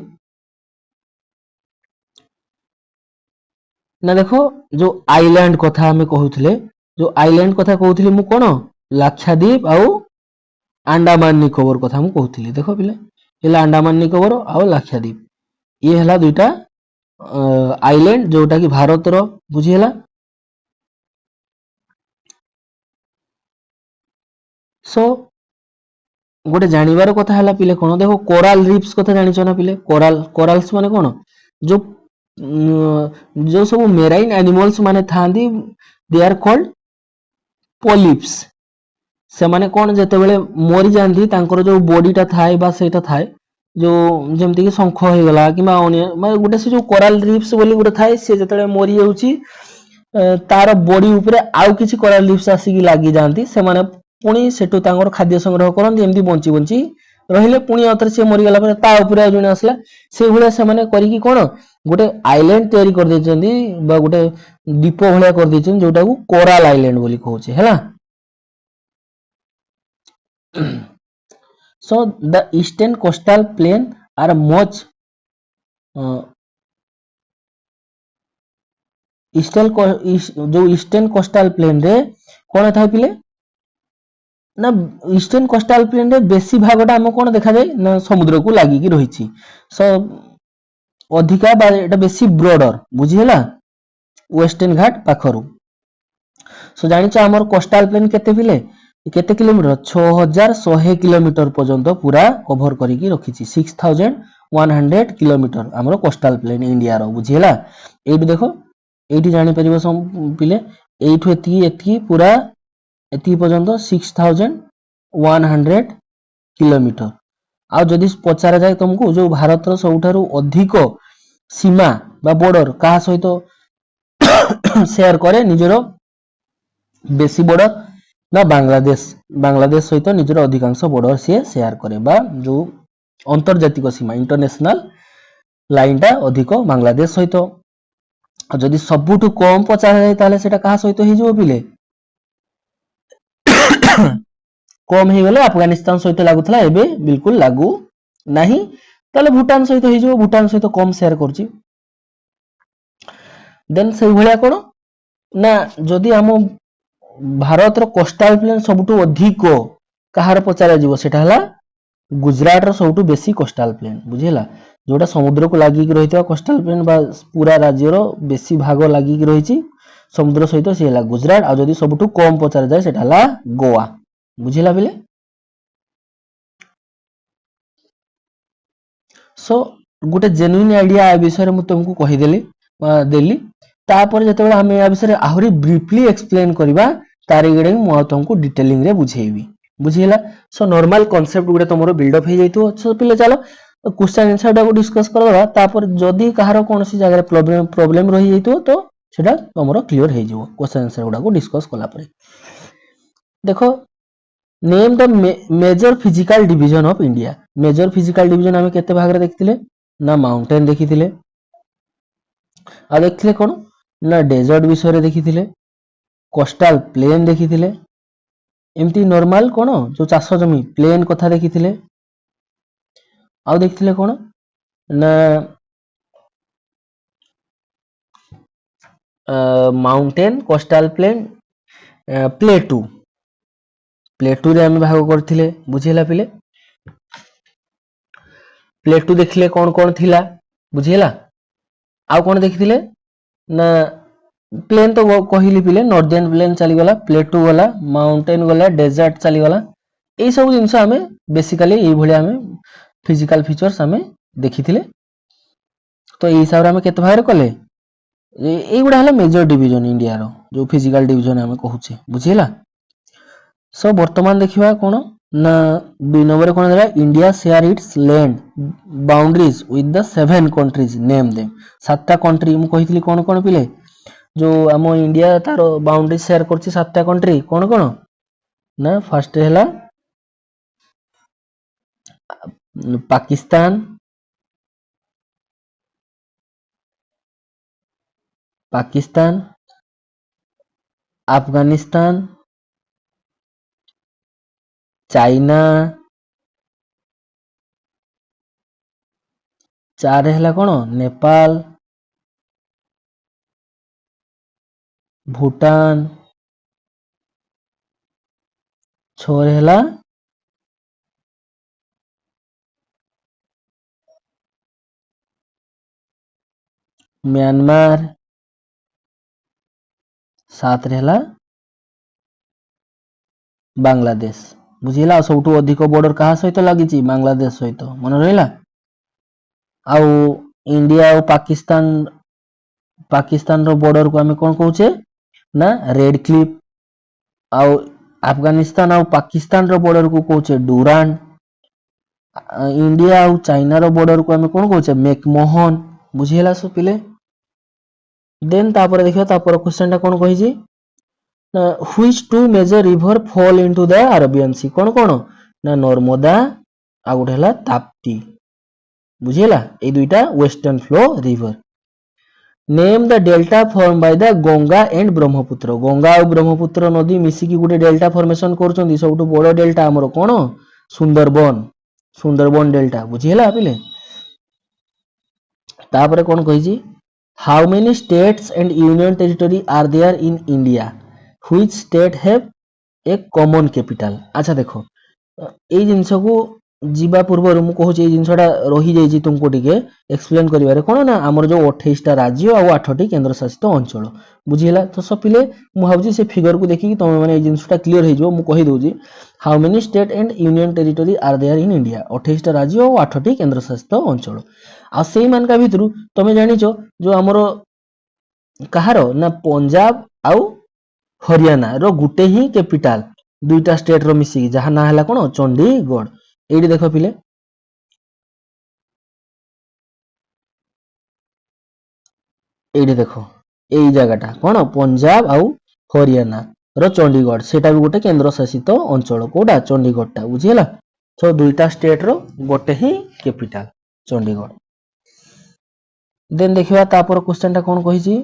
Speaker 1: ନା ଦେଖ ଯୋଉ ଆଇଲ୍ୟାଣ୍ଡ କଥା ଆମେ କହୁଥିଲେ, ଯୋଉ ଆଇଲ୍ୟାଣ୍ଡ କଥା କହୁଥିଲି ମୁଁ କଣ ଲାକ୍ଷାଦ୍ୱୀପ ଆଉ ଆଣ୍ଡାମାନ ନିକୋବର କଥା ମୁଁ କହୁଥିଲି। ଦେଖ ପିଲେ ହେଲା ଆଣ୍ଡାମାନ ନିକୋବର ଆଉ ଲାକ୍ଷାଦ୍ୱୀପ, ଇଏ ହେଲା ଦୁଇଟା ଆଇଲ୍ୟାଣ୍ଡ ଯୋଉଟା କି ଭାରତର, ବୁଝିହେଲା। ସୋ ଗୋଟେ ଜାଣିବାର କଥା ହେଲା ପିଲେ କଣ ଦେଖ କୋରାଲ ରିଫ୍ସ କଥା ଜାଣିଛ ନା ପିଲେ, କୋରାଲ୍ସ ମାନେ କଣ ଯୋଉ ଯୋଉ ସବୁ ମେରାଇନ ଆନିମଲ୍ସ ମାନେ ଥାଆନ୍ତି, ଦେ ଆର କଲ୍ଡ ପୋଲିପ୍ସ। ସେମାନେ କଣ ଯେତେବେଳେ ମରିଯାଆନ୍ତି ତାଙ୍କର ଯୋଉ ବଡିଟା ଥାଏ ବା ସେଇଟା ଥାଏ ଯୋଉ ଯେମିତି କି ଶଙ୍ଖ ହେଇଗଲା କିମ୍ବା ମାନେ ଗୋଟେ ସେ ଯୋଉ କୋରାଲ ରିଫ୍ସ ବୋଲି ଗୋଟେ ଥାଏ, ସେ ଯେତେବେଳେ ମରିଯାଉଛି ତାର ବଡି ଉପରେ ଆଉ କିଛି କୋରାଲ ରିଫ୍ସ ଆସିକି ଲାଗିଯାଆନ୍ତି, ସେମାନେ ପୁଣି ସେଠୁ ତାଙ୍କର ଖାଦ୍ୟ ସଂଗ୍ରହ କରନ୍ତି, ଏମିତି ବଞ୍ଚି ବଞ୍ଚି ରହିଲେ, ପୁଣି ଆଉଥରେ ସେ ମରିଗଲା ପରେ ତା ଉପରେ ଆଉ ଜଣେ ଆସିଲା, ସେଇଭଳିଆ ସେମାନେ କରିକି କଣ ଗୋଟେ ଆଇଲ୍ୟାଣ୍ଡ ତିଆରି କରିଦେଇଛନ୍ତି ବା ଗୋଟେ ଦ୍ୱୀପ ଭଳିଆ କରିଦେଇଛନ୍ତି, ଯୋଉଟାକୁ କୋରାଲ ଆଇଲ୍ୟାଣ୍ଡ ବୋଲି କହୁଛେ ହେଲା। So the eastern coastal plain are much जो ईस्टर्न कोस्टाल प्लेन रे कौन था पिले ना ईस्टर्न कोस्टाल प्लेन रे बेसी भागटा हम कौन देखा जाए ना समुद्र को लागिकी रही। सो अधिका बा एटा बेसी ब्रॉडर, बुझिहेला, वेस्टर्न घाट पाखरु। सो जानिछ हमर कोस्टाल प्लेन केते पिले केते किलोमीटर 6100 किलोमीटर पर्यंत पूरा कवर करिकी रखिछि, 6100 किलोमीटर हमर कोस्टाल प्लेन इंडिया रो, बुझिहेला। एठी देखो एठी जानि परिबो सम पिले एठु एती पूरा एती पर्यंत 6100 किलोमीटर। आ जदि पचारा जाए तुमको जो भारत रो सबठारु अधिक सीमा बा बॉर्डर कहा सहित शेयर करे निजरो बेसी बॉर्डर ना बांग्लादेश सहित निजर अधिकांश बॉर्डर से शेयर करे बा जो अंतर्जातिक सीमा इंटरनेशनल लाइन टा अधिक बांग्लादेश सहित। जदि सबुठु कम पचारा जाए ताले सेटा कहा सहित हि जो पिले कम हे गले अफगानिस्तान सहित लागुथला, एबे बिल्कुल लागू नाही, ताले भूटान सहित हि जो भूटान सहित कम शेयर करछि। देन से भलिया कोन ना जदि हम भारत रो कोस्टल प्लेन सबुठु अधिक कहार पचारा जीवो सेटा हला गुजरात रो सबुठु बेसी कोस्टल प्लेन, बुझिला, जोटा समुद्र को लागि कि रहितवा कोस्टल प्लेन बा पूरा राज्य रो बेसी भाग लागि कि रहिछि समुद्र सहित से हला गुजरात। आ जदि सबुठु कम पचारा जाय सेटा हला गोवा, बुझिला बिले। सो गोटे जेन्युइन आइडिया ए विषय में तुमको कहीदेली देली तापर जेतेबेले हम या विषय आहुरी ब्रीफली एक्सप्लेन करबा तार इगडे मु तुमको डिटेलिंग रे बुझेइबी बुझिला। सो नॉर्मल कांसेप्ट गुडे तुमरो बिल्ड अप हे जाइतो। सो पिले चलो क्वेश्चन आंसर डाको डिस्कस करबा तापर जदी कहारो कोनसी जगह प्रॉब्लम रही जाइतो तो सेटा तुमरो क्लियर हे जिवो क्वेश्चन आंसर गुडा को डिस्कस कला परे। देखो name the major physical division of India. Major physical division हमें केते भाग रे देखथिले ना माउंटेन देखिथिले आ देखथिले कोन ना डेजर्ट विषय रे देखिथिले कोस्टल प्लेन देखिथिले एमती नॉर्मल कोन जो चाष जमी प्लेन कथा देखिथिले आ देखथिले कोन ना माउंटेन कोस्टल प्लेन प्लेटू रे हम भाग करथिले बुझिला पिले। प्लेटू देखिले कोन कोन थिला बुझिला आ कोन देखिथिले ना प्लेन तो कहिली पिले नॉर्दर्न प्लेन चली गला प्लेटू गला माउंटेन गला डेजर्ट चली गला ए सब जिंस हमें बेसिकली ए भले हमें फिजिकल फीचर्स हमें देखिथिले। तो ए हिसाब रे हमें केते भाग रे कले ए गुडा हला मेजर डिवीजन इंडिया रो जो फिजिकल डिवीजन हमें कहूचे बुझिला। सो वर्तमान देखिबा कोन ना 2 नंबर कोन देला India share its land boundaries with the 7 countries name them. 7टा कंट्री मु कहितली कोन कोन पिले जो हम इंडिया तार बाउंड्री शेयर करछि 7टा कंट्री कोन कोन ना फर्स्ट हैला पाकिस्तान अफगानिस्तान चाइना 4 हैला कोन नेपाल भूटान 6 हैला म्यांमार 7 हैला बांग्लादेश बुझिला। सबटू अधिक बॉर्डर कहा सहित लागिची बांग्लादेश सहित मन रहिला। आउ इंडिया और पाकिस्तान रो बॉर्डर को हमें कोन कहूचे ना रेड क्लिफ आउ अफगानिस्तान और पाकिस्तान रो बॉर्डर को कहूचे डूरांड इंडिया और चाइना रो बॉर्डर को हमें कोन कहूचे मैकमोहन बुझिला। सो पिले देन तापर देखियो तापर क्वेश्चन टा कोन कहि जी which two major river fall into the Arabian Sea कोन कोन ना नर्मदा आ गुटे हला ताप्ती बुझिला। ए दुईटा western flow river. Name the delta form by the Ganga and Brahmaputra. Ganga और ब्रह्मपुत्र नदी मिसी की गुटे डेल्टा फॉर्मेशन करचंदी सबटू बड़ डेल्टा हमरो कोन सुंदरबन डेल्टा बुझिला पिले। तापर कोन कहि जी how many states and union territory are there in India which state have a common capital. अच्छा देखो ए जिंस को जीवा पूर्व मु कहूँ ये जिनसा रही जाइए तुमको टिके एक्सप्लेन करिवारे कोन ना हमर जो 28टा राज्य और 8टी केंद्र शासित अंचल बुझिला। तो सब पिले मु भाबुची से फिगर को देखि तुम माने ए जिनसटा क्लियर हे जो मु कहि दोजी how many state and union territory are there in India 28टा राज्य और 8टी केंद्र शासित अंचल आ सेही मान का भितरु तमे जानिचो जो हमर कहारो ना पंजाब आउ हरियाणा रो गुटे ही कैपिटल दुईटा स्टेट रो मिसी जहा ना हला कोन चंडीगढ़। एडी देखो पिले एडी देखो एई जगहटा कोन पंजाब आउ हरियाणा रो चंडीगढ़ सेटा भी गोटे केंद्र शासित अंचल कोडा चंडीगढ़टा बुझिला। सो दुईटा स्टेट रो गोटे ही कैपिटल चंडीगढ़। देन देखिबा तापर क्वेश्चन टा कोन कहिची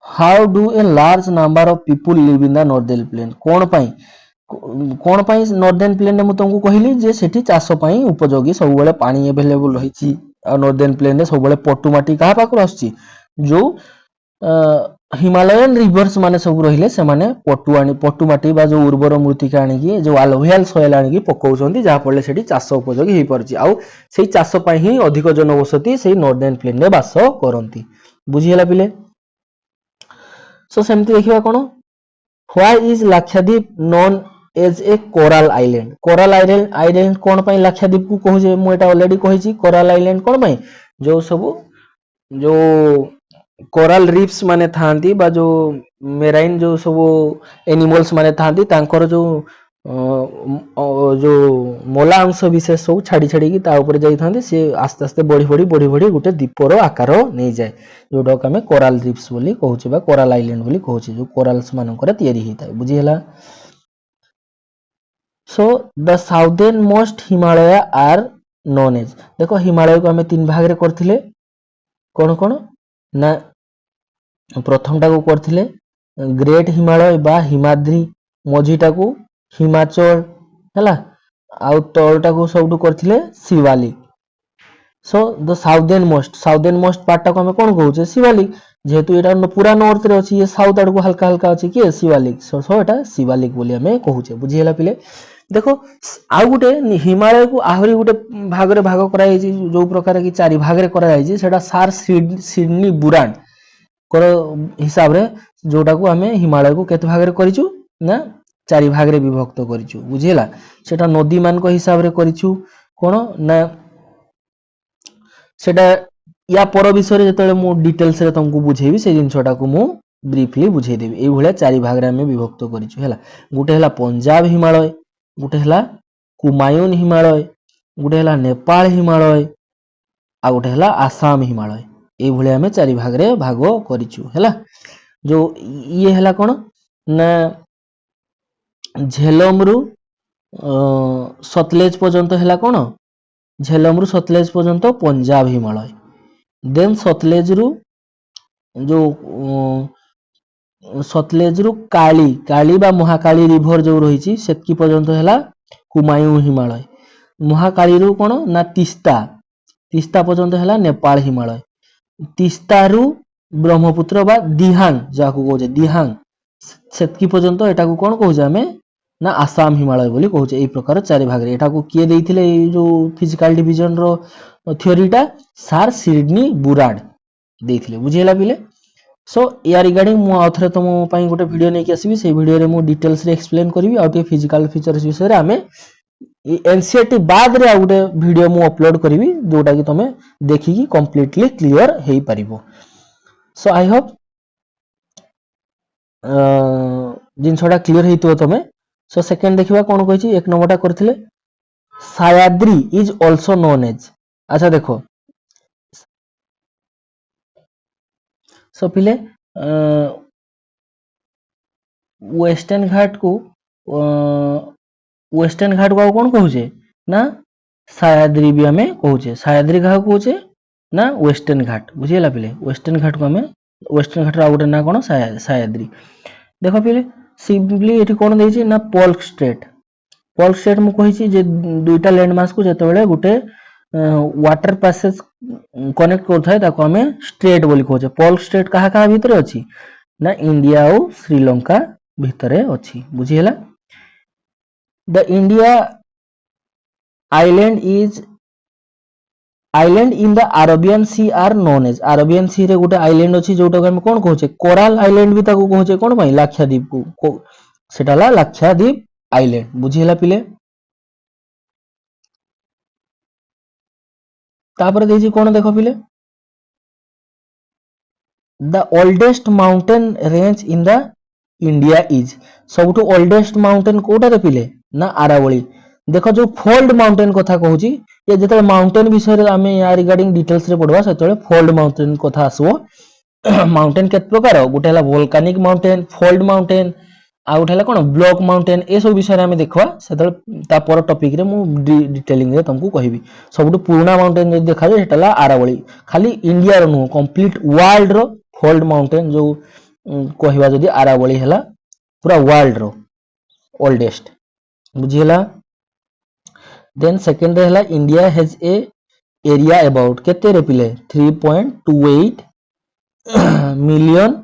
Speaker 1: how do a large number of people live in the northern plain कोन पाई नॉर्दर्न प्लेन ने मु तुमको कहिली जे सेठी चाष पाई उपयोगी सब बेले पानी अवेलेबल रहिची आ नॉर्दर्न प्लेन ने सब बेले पट्टू माटी कहा पाकर आछी जो हिमालयन रिवर्स माने सब रहिले से माने पट्टू माटी बा जो उर्वर मृत्तिका आनी की जो अलोवियल सॉइल आनी की पकाउछंती जहा पड़ले सेठी चाष उपयोगी हे परची आ सेही चाष पाई ही अधिक जनबसति सेही नॉर्दर्न प्लेन ने वास करंती बुझिला पिले। सो सेमती देखिबा कोन why is Lakshadweep known as a coral island? Coral island island कोन पई लाक्षाद्वीप को कहूजे मु एटा ऑलरेडी कहिची कोराल आइलैंड कोन पई जो सब जो कोराल रीफ्स माने थांती बा जो मेराइन जो सब एनिमल्स माने थांती तांकर जो मोला अंश विशेष सब छाड़ी छाड़ी ता ऊपर जाई थांती से आस्ते आस्ते बढ़ी बढ़ी गोटे द्वीपर आकार नहीं जाए जोटा को आमे कोराल रीफ्स बोली कहूचे बा कोराल आइलैंड बोली कहूचे जो कोराल्स मानकर तयारी हेता बुझी हला। So the southernmost Himalaya are known as देखो हिमालय को आमे तीन भाग रे करथिले कोन कोन ना प्रथम टा को करथिले ग्रेट हिमालय बा हिमाद्री मझीटा को हिमाचल हैला आउ तळटा को सबटु करथिले शिवालिक। सो द साउदर्न मोस्ट पार्ट टा को हमें कोन कहूचे शिवालिक जेहेतु एटा पूरा नॉर्थ रे अछि ये साउथ आड़ को हल्का हल्का अछि कि शिवालिक सो एटा शिवालिक बोली हमें कहूचे बुझी हला पिले। देखो आउ गुटे हिमालय को आहुरी गुटे भाग रे भाग करा जायछि जो प्रकार की चारि भाग रे करा जायछि सेटा सार सिडनी बुरान कर हिसाब रे जोटा को हमें हिमालय को केते भाग रे करिछु ना चारि भाग रे विभक्त करिछु बुझिला सेटा नदी मान को हिसाब रे करिछु कोन ना सेटा या पर विषय रे जतले मु डिटेल्स रे तुमको बुझेबी से जिनसटा को मु ब्रीफली बुझे देबी एई भलिया चारि भाग रे हमें विभक्त करिछु हैला गुटे हैला पंजाब हिमालय गुटे हैला कुमायून हिमालय गुटे हैला नेपाल हिमालय आ गुटे हैला आसाम हिमालय एई भलिया हमें चारि भाग रे भाग करिछु हैला जो ये हैला कोन ना झेलम रु सतलेज पर्यंत हैला कोन झेलम रु सतलेज पर्यंत पंजाब हिमालय देन सतलेज रु जो सतलेज रु काली बा महाकाली रिवर जो रही सेतकी पर्यंत हैला कुमायूं हिमालय महाकाली रु कोन ना तीस्ता पर्यंत हैला नेपाल हिमालय तीस्ता रु ब्रह्मपुत्र बा दिहांग जाको कहजे दिहांग सेतकी पर्यंत एटा को कोन कहजे हमें ना आसाम हिमालय बोली कहजे एई प्रकार चारि भाग रे एटा को किए देइथिले ए जो फिजिकल डिवीजन रो थ्योरीटा सार सिडनी बुराड देइथिले बुझिला पिले। सो या रिगार्डिंग मु आथरे तुम पई गोटे वीडियो नै कि आसीबी से वीडियो रे मु डिटेल्स रे एक्सप्लेन करबी आ टे फिजिकल फीचर्स विषय रे हमें एनसीईआरटी बाद रे आ गोटे वीडियो मु अपलोड करबी जोटा कि तुमे देखि कि कंप्लीटली क्लियर हेई परिबो। सो आई होप जिनसटा क्लियर हेइतो तुमे। सो सेकंड देखिबा कोन कहछि एक नंबरटा करथिले Sahyadri is also known as अच्छा देखो सो पिले वेस्टर्न घाट को कौन कहूचे ना सह्याद्री भी हमें कहूचे सह्याद्री घाट कहूचे ना वेस्टर्न घाट बुझिला पिले वेस्टर्न घाट को हमें वेस्टर्न घाट रा गोटे ना कोन सह्याद्री। देखो पिले सिंपली एठी कोन देछि ना पोल्क स्ट्रेट मु कहिछि जे दुईटा लैंडमार्क को जतबेले गोटे वाटर पैसेज कनेक्ट करथाय ताको हमें स्ट्रेट बोली कहूचे पोल्क स्ट्रेट कहा कहा भीतर अछि ना इंडिया और श्रीलंका भीतरे अछि बुझिला। The India island in the Arabian sea are known as Arabian sea रे गोटे आइलैंड अछि जोटा हम कोन कहूचे कोराल आइलैंड भी ताको कहूचे कोन भाई लाक्षाद्वीप को सेटा ला लाक्षाद्वीप आइलैंड बुझिला पिले। तापर देछि कोन देखो पिले the oldest mountain range in the India is सबटू ओल्डेस्ट माउंटेन कोटा रे पिले ना आरावली देखो जो फोल्ड माउंटेन कथा कहूची ये जतले माउंटेन विषय रे आमे या रिगार्डिंग डिटेल्स रे पढवा सेतले फोल्ड माउंटेन कथा आसो माउंटेन केत प्रकार गोटे हला वोल्केनिक माउंटेन फोल्ड माउंटेन आ गोटे हला कोन ब्लॉक माउंटेन ए सब विषय रे आमे देखवा सेतले ता पर टॉपिक रे मु डिटेलिंग रे तुमको कहबी सबटू पुराना माउंटेन जे देखा जे सेतला आरावली खाली इंडिया रो नो कंप्लीट वर्ल्ड रो फोल्ड माउंटेन जो कहबा जदी आरावली हला पूरा वर्ल्ड रो ओल्डेस्ट बुझिला। देन सेकंड रे हला India has a area about केते रे पिले 3.28 मिलियन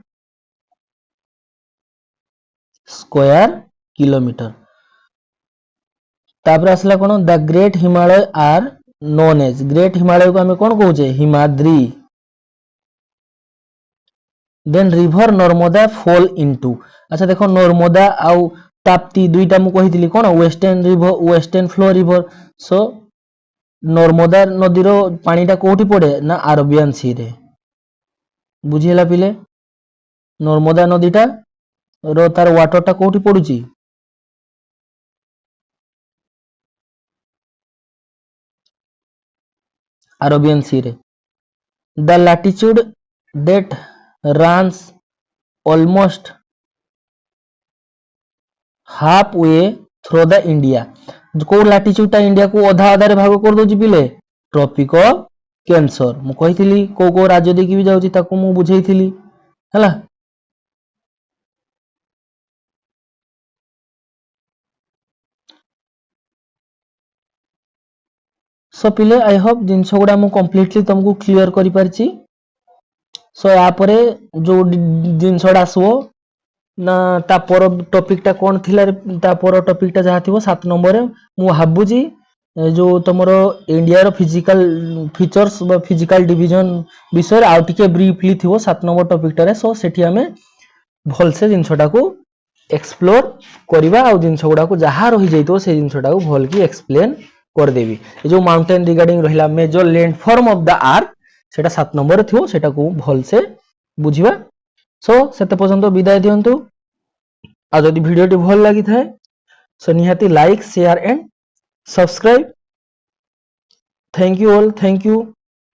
Speaker 1: स्क्वायर किलोमीटर। तापर असला कोन the great Himalaya are known as great Himalaya को हमें कोन कहूचे Himadri then river Narmada fall into. अच्छा देखो नर्मदा आउ ताप्ती दुईटा मु कहितली कोन western river western flow river. So Narmada नदीर पानीटा कोठी पड़े ना अरबियन सी रे। बुझिला पिले नर्मदा नदीटा रो तार वाटरटा कोठी पडुची अरबियन सी रे। The latitude that runs almost half way through the India. को लाटिट्यूडटा इंडिया को अधा अधा रे भाग कर दोची पिले ट्रॉपिक ऑफ कैंसर। मु कहितली को राज्य देखि भी जाउची ताको मु बुझेइथिली हला। सो पिले आई होप जिनस गुडा मु कंप्लीटली तुमको क्लियर करि परची। सो या परे जो जिनसडा आसो ना ता पर टॉपिकटा कोन थिला ता पर टॉपिकटा जहा थिबो 7 नंबर रे मु हाबुजी जो तमरो इंडिया रो फिजिकल फीचर्स बा फिजिकल डिवीजन विषय आ टिके ब्रीफली थिबो 7 नंबर टॉपिकटा रे। सो सेठी हमें भल से जिनसटा को एक्सप्लोर करबा आ जिनस गुडा को जहा रहि जइतो से जिनसटा को भल की एक्सप्लेन कर देबी। ए जो माउंटेन रिगार्डिंग रहिला major landform of the earth सेटा 7 नंबर रे थिबो सेटा को भल से बुझिबा। सो सेते पर्यंत विदाय दियंतु। आ जदि वीडियोटी भल लागि थाए सो निहाती like share and subscribe. Thank you all, thank you.